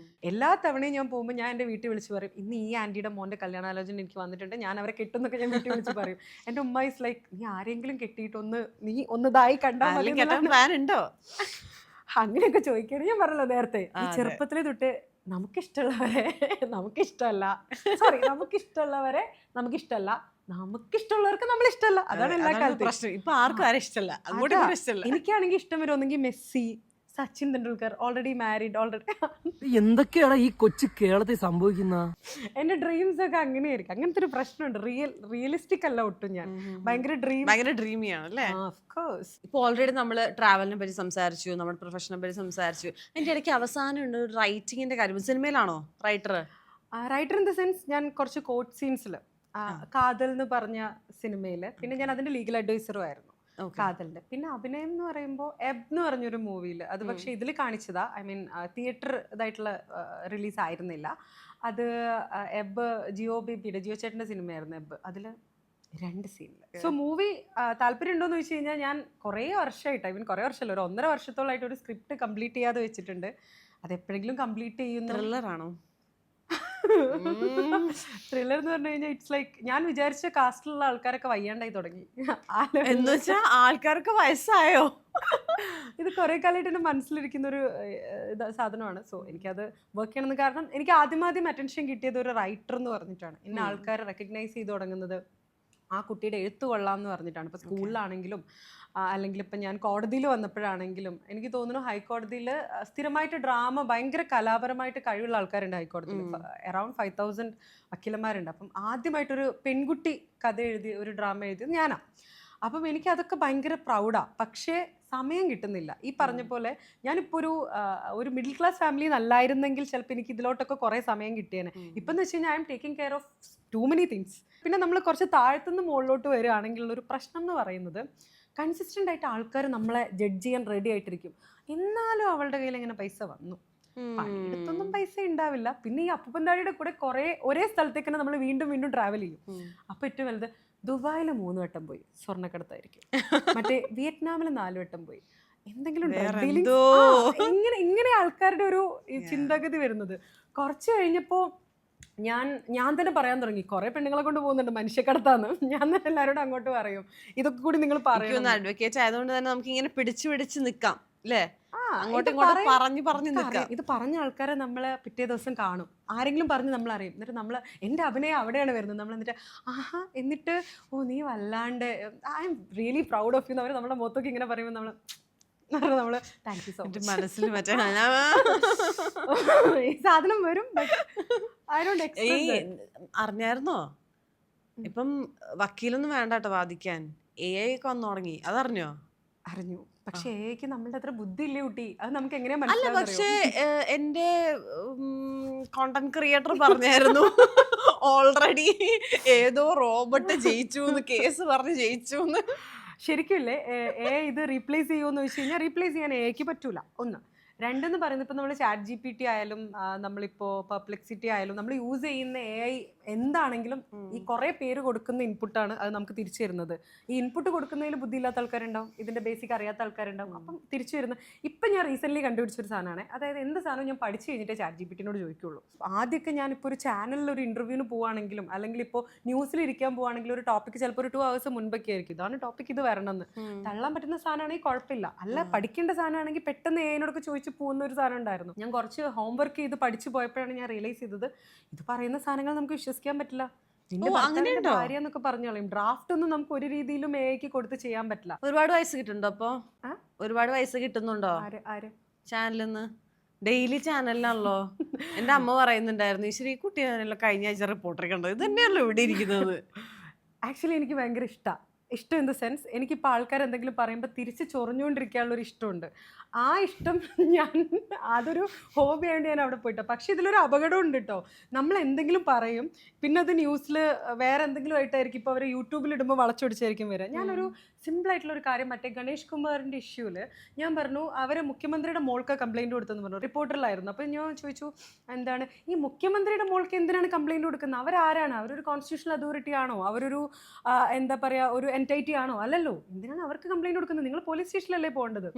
എല്ലാ തവണയും ഞാൻ പോകുമ്പോൾ ഞാൻ എൻ്റെ വീട്ടിൽ വിളിച്ച് പറയും, ഇന്ന് ഈ ആൻറ്റിയുടെ മോൻ്റെ കല്യാണാലോചന എനിക്ക് വന്നിട്ടുണ്ട്, ഞാൻ അവരെ കെട്ടുന്നൊക്കെ ഞാൻ വീട്ടിൽ വിളിച്ച് പറയും. എൻ്റെ ഉമ്മ ഇസ് ലൈക്ക്, നീ ആരെങ്കിലും കെട്ടിയിട്ടൊന്ന് നീ ഒന്നതായി കണ്ടാൽ മതി. പ്ലാൻ ഉണ്ടോ? അങ്ങനെയൊക്കെ ചോദിക്കുകയാണ്. ഞാൻ പറഞ്ഞല്ലോ നേരത്തെ, ഈ ചെറുപ്പത്തിലെ തൊട്ട് നമുക്കിഷ്ടമുള്ളവരെ നമുക്കിഷ്ടമല്ല, സോറി നമുക്കിഷ്ടമുള്ളവരെ നമുക്കിഷ്ടമല്ല, നമുക്കിഷ്ടമുള്ളവർക്ക് നമ്മൾ ഇഷ്ടമല്ല. അതാണ് എല്ലാ കാലത്തും പ്രശ്നം. ഇപ്പൊ ആർക്കും ആരും ഇഷ്ടമല്ല, അങ്ങോട്ടും ഇഷ്ടമല്ല. എനിക്കാണെങ്കിൽ ഇഷ്ടം വരും ഒന്നെങ്കിൽ Messi, Sachin Tendulkar, already married, already. എന്തൊക്കെയാണ് ഈ കൊച്ചു കേരളത്തിൽ സംഭവിക്കുന്ന? എന്റെ ഡ്രീംസ് ഒക്കെ അങ്ങനെയായിരിക്കും. അങ്ങനത്തെ ഒരു പ്രശ്നമുണ്ട്. റിയലിസ്റ്റിക് അല്ല ഒട്ടും. ഞാൻ ഭയങ്കര ഡ്രീമിയാണ് അല്ലേ? Of course. ഇപ്പോൾ ഓൾറെഡി നമ്മൾ ട്രാവലിനെ പറ്റി സംസാരിച്ചു, നമ്മുടെ പ്രൊഫഷനെ പറ്റി സംസാരിച്ചു. അതിന്റെ ഇടയ്ക്ക് അവസാനം ഉണ്ട് റൈറ്റിങ്ങിന്റെ കാര്യം. സിനിമയിലാണോ writer? Writer in the sense ഞാൻ കുറച്ച് കോട്ട് സീൻസിൽ, കാതൽ എന്ന് പറഞ്ഞ സിനിമയിൽ, പിന്നെ ഞാൻ അതിന്റെ ലീഗൽ അഡ്വൈസറും ആയിരുന്നു കാതലിന്റെ. പിന്നെ അഭിനയം എന്ന് പറയുമ്പോൾ എബ് എന്ന് പറഞ്ഞൊരു മൂവിയിൽ, അത് പക്ഷേ ഇതിൽ കാണിച്ചതാ, ഐ മീൻ തിയേറ്റർ ഇതായിട്ടുള്ള റിലീസ് ആയിരുന്നില്ല അത്. എബ് ജിയോ ചേട്ടൻ്റെ സിനിമയായിരുന്നു എബ്. അതിൽ 2 സീനിൽ. സോ മൂവി താല്പര്യം ഉണ്ടോയെന്ന് ചോദിച്ചു കഴിഞ്ഞാൽ ഞാൻ കുറേ വർഷമായിട്ട്, ഐ മീൻ കുറേ വർഷമല്ല, ഒരു 1.5 വർഷത്തോളമായിട്ട് ഒരു സ്ക്രിപ്റ്റ് കംപ്ലീറ്റ് ചെയ്യാതെ വെച്ചിട്ടുണ്ട്. അത് എപ്പോഴെങ്കിലും കംപ്ലീറ്റ് ചെയ്യുന്ന. ത്രില്ലറാണോ? ത്രില്ലർ എന്ന് പറഞ്ഞു കഴിഞ്ഞാൽ ഇറ്റ്സ് ലൈക്ക്, ഞാൻ വിചാരിച്ച കാസ്റ്റിലുള്ള ആൾക്കാരൊക്കെ വയ്യാണ്ടായി തുടങ്ങി. എന്ന് വെച്ചാൽ ആൾക്കാർക്ക് വയസ്സായോ? ഇത് കുറെ കാലമായിട്ട് എൻ്റെ മനസ്സിലിരിക്കുന്ന ഒരു സാധനമാണ്. സോ എനിക്കത് വർക്ക് ചെയ്യണമെന്ന്, കാരണം എനിക്ക് ആദ്യം അറ്റൻഷൻ കിട്ടിയത് ഒരു റൈറ്റർ എന്ന് പറഞ്ഞിട്ടാണ്. എന്നെ ആൾക്കാർ റെക്കഗ്നൈസ് ചെയ്ത് തുടങ്ങുന്നത് ആ കുട്ടിയുടെ എഴുത്ത് കൊള്ളാമെന്ന് പറഞ്ഞിട്ടാണ്. ഇപ്പോൾ സ്കൂളിലാണെങ്കിലും അല്ലെങ്കിൽ ഇപ്പം ഞാൻ കോടതിയിൽ വന്നപ്പോഴാണെങ്കിലും, എനിക്ക് തോന്നുന്നു ഹൈക്കോടതിയിൽ സ്ഥിരമായിട്ട് ഡ്രാമ, ഭയങ്കര കലാപരമായിട്ട് കഴിവുള്ള ആൾക്കാരുണ്ട് ഹൈക്കോടതിയിൽ. അറൗണ്ട് 5000 വക്കീലന്മാരുണ്ട്. അപ്പം ആദ്യമായിട്ടൊരു പെൺകുട്ടി കഥ എഴുതി ഒരു ഡ്രാമ എഴുതിയത് ഞാനാണ്. അപ്പം എനിക്കതൊക്കെ ഭയങ്കര പ്രൗഡാണ്. പക്ഷേ സമയം കിട്ടുന്നില്ല. ഈ പറഞ്ഞ പോലെ ഞാനിപ്പോൾ ഒരു മിഡിൽ ക്ലാസ് ഫാമിലി നല്ലായിരുന്നെങ്കിൽ ചിലപ്പോൾ എനിക്ക് ഇതിലോട്ടൊക്കെ കുറേ സമയം കിട്ടിയേനെ. ഇപ്പം എന്ന് വെച്ച് കഴിഞ്ഞാൽ I am taking care of two many things. പിന്നെ നമ്മൾ കുറച്ച് താഴത്തുനിന്ന് മുകളിലോട്ട് വരികയാണെങ്കിലുള്ള ഒരു പ്രശ്നം എന്ന് പറയുന്നത്, കൺസിസ്റ്റൻ്റ് ആയിട്ട് ആൾക്കാർ നമ്മളെ ജഡ്ജ് ചെയ്യാൻ റെഡി ആയിട്ടിരിക്കും. എന്നാലും അവളുടെ കയ്യിൽ എങ്ങനെ പൈസ വന്നു, പണിയെടുത്തൊന്നും പൈസ ഉണ്ടാവില്ല. പിന്നെ ഈ അപ്പൂപ്പന്താടിയുടെ കൂടെ കുറേ ഒരേ സ്ഥലത്തേക്ക് തന്നെ നമ്മൾ വീണ്ടും ട്രാവൽ ചെയ്യും. അപ്പോൾ ഏറ്റവും വലുത് ദുബായിൽ 3 വട്ടം പോയി സ്വർണ്ണക്കടത്തായിരിക്കും, മറ്റേ വിയറ്റ്നാമിൽ 4 വട്ടം പോയി. എന്തെങ്കിലും ഇങ്ങനെ ആൾക്കാരുടെ ഒരു ചിന്താഗതി വരുന്നത്. കുറച്ച് കഴിഞ്ഞപ്പോൾ ഞാൻ തന്നെ പറയാൻ തുടങ്ങി, കുറെ പെണ്ണുങ്ങളെ കൊണ്ട് പോകുന്നുണ്ട് മനുഷ്യക്കടത്താന്ന്. ഞാൻ തന്നെ എല്ലാവരോടും അങ്ങോട്ട് പറയും, ഇതൊക്കെ കൂടി നിങ്ങൾ പറയും. അഡ്വക്കേറ്റ് ആയതുകൊണ്ട് തന്നെ നമുക്ക് ഇങ്ങനെ പിടിച്ചു നിൽക്കാം അല്ലേ? അങ്ങോട്ടും ഇങ്ങോട്ടും പറഞ്ഞു നിൽക്കാം. ഇത് പറഞ്ഞ ആൾക്കാരെ നമ്മളെ പിറ്റേ ദിവസം കാണും, ആരെങ്കിലും പറഞ്ഞ് നമ്മൾ അറിയും. എന്നിട്ട് നമ്മൾ എൻ്റെ അഭിനയം അവിടെയാണ് വരുന്നത്. നമ്മൾ എന്നിട്ട് ആഹാ, എന്നിട്ട് ഓ നീ വല്ലാണ്ട് I'm really proud of you എന്ന് അവർ നമ്മുടെ മുഖത്തൊക്കെ ഇങ്ങനെ പറയുമ്പോൾ നമ്മൾ താങ്ക് യു സോ മച്ച് മനസ്സിൽ മറ്റേ ഈ സാധനം വരും. അറിഞ്ഞായിരുന്നോ ഇപ്പം വക്കീലൊന്നും വേണ്ട കേട്ടോ വാദിക്കാൻ, AI ഒക്കെ വന്നു തുടങ്ങി, അതറിഞ്ഞോ? അറിഞ്ഞു. പക്ഷേ എക്ക് നമ്മളുടെ അത്ര ബുദ്ധി ഇല്ലേ കുട്ടി, അത് നമുക്ക് എങ്ങനെയാ അല്ല. മനസ്സിലാവും? പക്ഷേ എന്റെ കോണ്ടന്റ് ക്രിയേറ്റർ പറഞ്ഞായിരുന്നു ഓൾറെഡി ഏതോ റോബോട്ട് ജയിച്ചു, കേസ് പറഞ്ഞ് ജയിച്ചു. ശരിക്കും ഇല്ലേ, ഇത് റീപ്ലേസ് ചെയ്യുമെന്ന് വെച്ച് കഴിഞ്ഞാൽ റീപ്ലേസ് ചെയ്യാൻ എക്ക് പറ്റൂല. 1. 2 എന്ന് പറയുന്നത്, ഇപ്പം നമ്മൾ ChatGPT ആയാലും നമ്മളിപ്പോൾ പെർപ്ലെക്സിറ്റി ആയാലും നമ്മൾ യൂസ് ചെയ്യുന്ന AI എന്താണെങ്കിലും ഈ കുറേ പേര് കൊടുക്കുന്ന ഇൻപുട്ടാണ് അത് നമുക്ക് തിരിച്ചു തരുന്നത്. ഈ ഇൻപുട്ട് കൊടുക്കുന്നതിൽ ബുദ്ധിയില്ലാത്ത ആൾക്കാരുണ്ടാവും, ഇതിൻ്റെ ബേസിക് അറിയാത്ത ആൾക്കാരുണ്ടാവും. അപ്പം തിരിച്ചു വരുന്നത് ഇപ്പം ഞാൻ റീസെൻ്റ്ലി കണ്ടുപിടിച്ചൊരു സാധനമാണ്. അതായത് എന്ത് സാധനവും ഞാൻ പഠിച്ചു കഴിഞ്ഞിട്ടേ ChatGPT-നോട് ചോദിക്കുള്ളൂ. ആദ്യമൊക്കെ ഞാനിപ്പോൾ ഒരു ചാനലിൽ ഒരു ഇൻ്റർവ്യൂവിന് പോവുകയാണെങ്കിലും അല്ലെങ്കിൽ ഇപ്പോൾ ന്യൂസിൽ ഇരിക്കാൻ പോവുകയാണെങ്കിലും ഒരു ടോപ്പിക്ക് ചിലപ്പോൾ ഒരു 2 hours മുൻപൊക്കെ ആയിരിക്കും, ഇതാണ് ടോപ്പിക്, ഇത് വരണമെന്ന്. തള്ളാൻ പറ്റുന്ന സാധനമാണെങ്കിൽ കുഴപ്പമില്ല. അല്ല, പഠിക്കേണ്ട സാധനമാണെങ്കിൽ പെട്ടെന്ന് AI-നോടൊക്കെ ചോദിച്ച് പോകുന്ന ഒരു സാധനം ഉണ്ടായിരുന്നു. ഞാൻ കുറച്ച് ഹോംവർക്ക് ചെയ്ത് പഠിച്ചു പോയപ്പോഴാണ് ഞാൻ റിയലൈസ് ചെയ്തത്, ഇത് പറയുന്ന സാധനങ്ങൾ നമുക്ക് വിശ്വസിക്കാൻ പറ്റില്ല. കാര്യന്നൊക്കെ പറഞ്ഞോളൂ. ഡ്രാഫ്റ്റ് ഒന്നും നമുക്ക് ഒരു രീതിയിലും AI-ക്ക് കൊടുത്ത് ചെയ്യാൻ പറ്റില്ല. ഒരുപാട് വയസ്സ് കിട്ടുന്നുണ്ടോ? അപ്പൊ ഒരുപാട് വയസ്സ് കിട്ടുന്നുണ്ടോ ചാനലിൽ നിന്ന്? ഡെയിലി ചാനലിലാണല്ലോ. എന്റെ അമ്മ പറയുന്നുണ്ടായിരുന്നു, ഈശ്വരി ഈ കുട്ടി കഴിഞ്ഞ ആഴ്ച റിപ്പോർട്ടർ കണ്ടത്, ഇത് തന്നെയാണല്ലോ ഇവിടെ ഇരിക്കുന്നത്. ആക്ച്വലി എനിക്ക് ഭയങ്കര ഇഷ്ടമാണ് ഇഷ്ടം ഇൻ ദ സെൻസ് എനിക്കിപ്പോൾ ആൾക്കാർ എന്തെങ്കിലും പറയുമ്പോൾ തിരിച്ച് ചൊറിഞ്ഞുകൊണ്ടിരിക്കാനുള്ളൊരു ഇഷ്ടമുണ്ട്. ആ ഇഷ്ടം ഞാൻ അതൊരു ഹോബി ആയതുകൊണ്ട് ഞാൻ അവിടെ പോയിട്ടോ. പക്ഷേ ഇതിലൊരു അപകടം ഉണ്ട് കേട്ടോ. നമ്മൾ എന്തെങ്കിലും പറയും, പിന്നെ അത് ന്യൂസിൽ വേറെ എന്തെങ്കിലും ആയിട്ടായിരിക്കും ഇപ്പോൾ അവർ യൂട്യൂബിൽ ഇടുമ്പോൾ വളച്ചൊടിച്ചായിരിക്കും വരിക. ഞാനൊരു സിമ്പിളായിട്ടുള്ള ഒരു കാര്യം മറ്റേ ഗണേഷ് കുമാറിൻ്റെ ഇഷ്യൂവിൽ ഞാൻ പറഞ്ഞു അവരെ മുഖ്യമന്ത്രിയുടെ മോൾക്ക് കംപ്ലയിൻറ്റ് കൊടുത്തെന്ന് പറഞ്ഞു. റിപ്പോർട്ടറിലായിരുന്നു. അപ്പോൾ ഞാൻ ചോദിച്ചു എന്താണ് ഈ മുഖ്യമന്ത്രിയുടെ മോൾക്ക് എന്തിനാണ് കംപ്ലയിൻറ്റ് കൊടുക്കുന്നത്? അവരാരാണ്? അവരൊരു കോൺസ്റ്റിറ്റ്യൂഷണൽ അതോറിറ്റി ആണോ? അവരൊരു എന്താ പറയുക ഒരു എൻറ്റൈറ്റി ആണോ? അല്ലല്ലോ. എന്തിനാണ് അവർക്ക് കംപ്ലയിൻറ്റ് കൊടുക്കുന്നത്? നിങ്ങൾ പോലീസ് സ്റ്റേഷനിലല്ലേ പോകേണ്ടത്?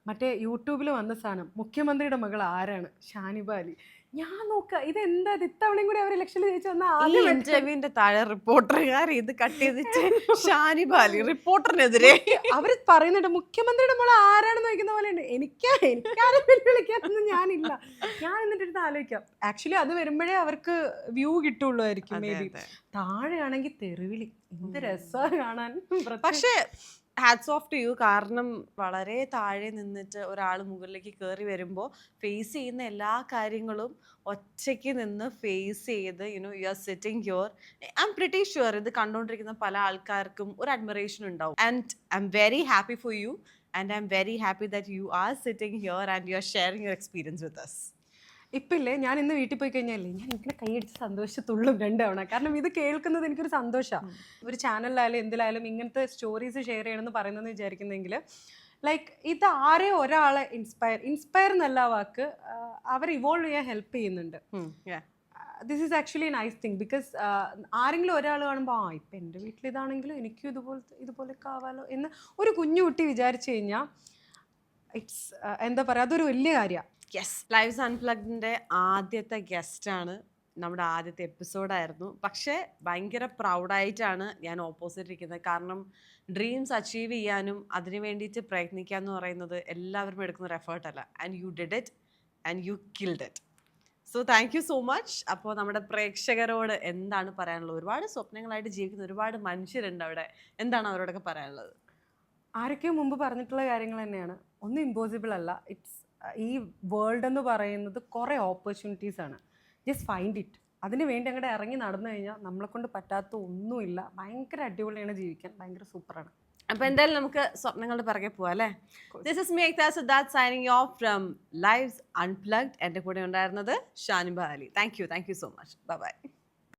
മറ്റേ യൂട്യൂബിൽ വന്ന സാധനം മുഖ്യമന്ത്രിയുടെ മകൾ ആരാണ്? ഷാനിബ അലി. ഞാൻ നോക്കുക ഇതെന്താ ഇത്തവണയും കൂടി അവർ ഇലക്ഷനിൽ ജയിച്ചു വന്നാൽ ഇന്റർവ്യൂവിന്റെ താഴെ റിപ്പോർട്ടറുകാർ ഇത് കട്ട് ചെയ്തിട്ട് ഷാനിബ അലി റിപ്പോർട്ടറിനെതിരെ അവർ പറയുന്നുണ്ട് മുഖ്യമന്ത്രിയുടെ മോൾ ആരാണെന്ന് ചോദിക്കുന്ന പോലെ ഉണ്ട്. എനിക്കാരും വെല്ലുവിളിക്കാനൊന്നും ഞാനില്ല. ഞാൻ എന്നിട്ട് എടുത്ത് ആലോചിക്കാം. ആക്ച്വലി അത് വരുമ്പോഴേ അവർക്ക് വ്യൂ കിട്ടുള്ളൂ ആയിരിക്കും മേ ബി. താഴെയാണെങ്കിൽ തെറിവിളി. എന്ത് രസമാണ് കാണാൻ. പക്ഷേ ഹാറ്റ്സ് ഓഫ് ടു യു. കാരണം വളരെ താഴെ നിന്നിട്ട് ഒരാൾ മുകളിലേക്ക് കയറി വരുമ്പോൾ ഫേസ് ചെയ്യുന്ന എല്ലാ കാര്യങ്ങളും ഒറ്റയ്ക്ക് നിന്ന് ഫേസ് ചെയ്ത് you are sitting here. I'm pretty sure ഇത് കണ്ടുകൊണ്ടിരിക്കുന്ന പല ആൾക്കാർക്കും ഒരു അഡ്മിറേഷൻ ഉണ്ടാവും. And I'm very happy for you and I'm very happy that you are sitting here and you are sharing your experience with us. ഇപ്പം ഇല്ലേ ഞാൻ ഇന്ന് വീട്ടിൽ പോയി കഴിഞ്ഞാലേ ഞാൻ ഇങ്ങനെ കൈയടിച്ച് സന്തോഷത്തുള്ളും 2 തവണ. കാരണം ഇത് കേൾക്കുന്നത് എനിക്കൊരു സന്തോഷമാണ്. ഒരു ചാനലിലായാലും എന്തിലായാലും ഇങ്ങനത്തെ സ്റ്റോറീസ് ഷെയർ ചെയ്യണമെന്ന് പറയുന്നതെന്ന് വിചാരിക്കുന്നെങ്കിൽ ലൈക്ക് ഇത് ആരെയും ഒരാളെ ഇൻസ്പയർ എന്നല്ല വാക്ക്, അവർ ഇവോൾവ് ചെയ്യാൻ ഹെൽപ്പ് ചെയ്യുന്നുണ്ട്. This is actually nice thing. Because ആരെങ്കിലും ഒരാൾ കാണുമ്പോൾ ഇപ്പം എൻ്റെ വീട്ടിൽ ഇതാണെങ്കിലും എനിക്കും ഇതുപോലൊക്കെ ആവാലോ എന്ന് ഒരു കുഞ്ഞു കുട്ടി വിചാരിച്ചു കഴിഞ്ഞാൽ ഇറ്റ്സ് എന്താ പറയുക അതൊരു വലിയ കാര്യമാണ്. യെസ്, ലൈവ്സ് അൺപ്ലഗ്ഡിൻ്റെ ആദ്യത്തെ ഗസ്റ്റാണ്. നമ്മുടെ ആദ്യത്തെ എപ്പിസോഡായിരുന്നു. പക്ഷേ ഭയങ്കര പ്രൗഡായിട്ടാണ് ഞാൻ ഓപ്പോസിറ്റ് ഇരിക്കുന്നത്. കാരണം ഡ്രീംസ് അച്ചീവ് ചെയ്യാനും അതിന് വേണ്ടിയിട്ട് പ്രയത്നിക്കുക എന്ന് പറയുന്നത് എല്ലാവരും എടുക്കുന്ന ഒരു എഫേർട്ടല്ല. And you did it and you killed it. So thank you so much. അപ്പോൾ നമ്മുടെ പ്രേക്ഷകരോട് എന്താണ് പറയാനുള്ളത്? ഒരുപാട് സ്വപ്നങ്ങളായിട്ട് ജീവിക്കുന്ന ഒരുപാട് മനുഷ്യരുണ്ട് അവിടെ. എന്താണ് അവരോടൊക്കെ പറയാനുള്ളത്? ആരൊക്കെയോ മുമ്പ് പറഞ്ഞിട്ടുള്ള കാര്യങ്ങൾ തന്നെയാണ്. ഒന്നും ഇമ്പോസിബിൾ അല്ല. ഇറ്റ്സ് ഈ വേൾഡ് എന്ന് പറയുന്നത് കുറേ ഓപ്പർച്യൂണിറ്റീസ് ആണ്. Just find it. അതിന് വേണ്ടി അങ്ങോട്ട് ഇറങ്ങി നടന്നു കഴിഞ്ഞാൽ നമ്മളെ കൊണ്ട് പറ്റാത്ത ഒന്നുമില്ല. ഭയങ്കര അടിപൊളിയാണ് ജീവിക്കാൻ. ഭയങ്കര സൂപ്പറാണ്. അപ്പോൾ എന്തായാലും നമുക്ക് സ്വപ്നങ്ങളുടെ പിറകെ പോവാം അല്ലേ? This is me Siddharth signing off from Lives Unplugged. എൻ്റെ കൂടെ ഉണ്ടായിരുന്നത് Shaniba Ali. Thank you so much. By.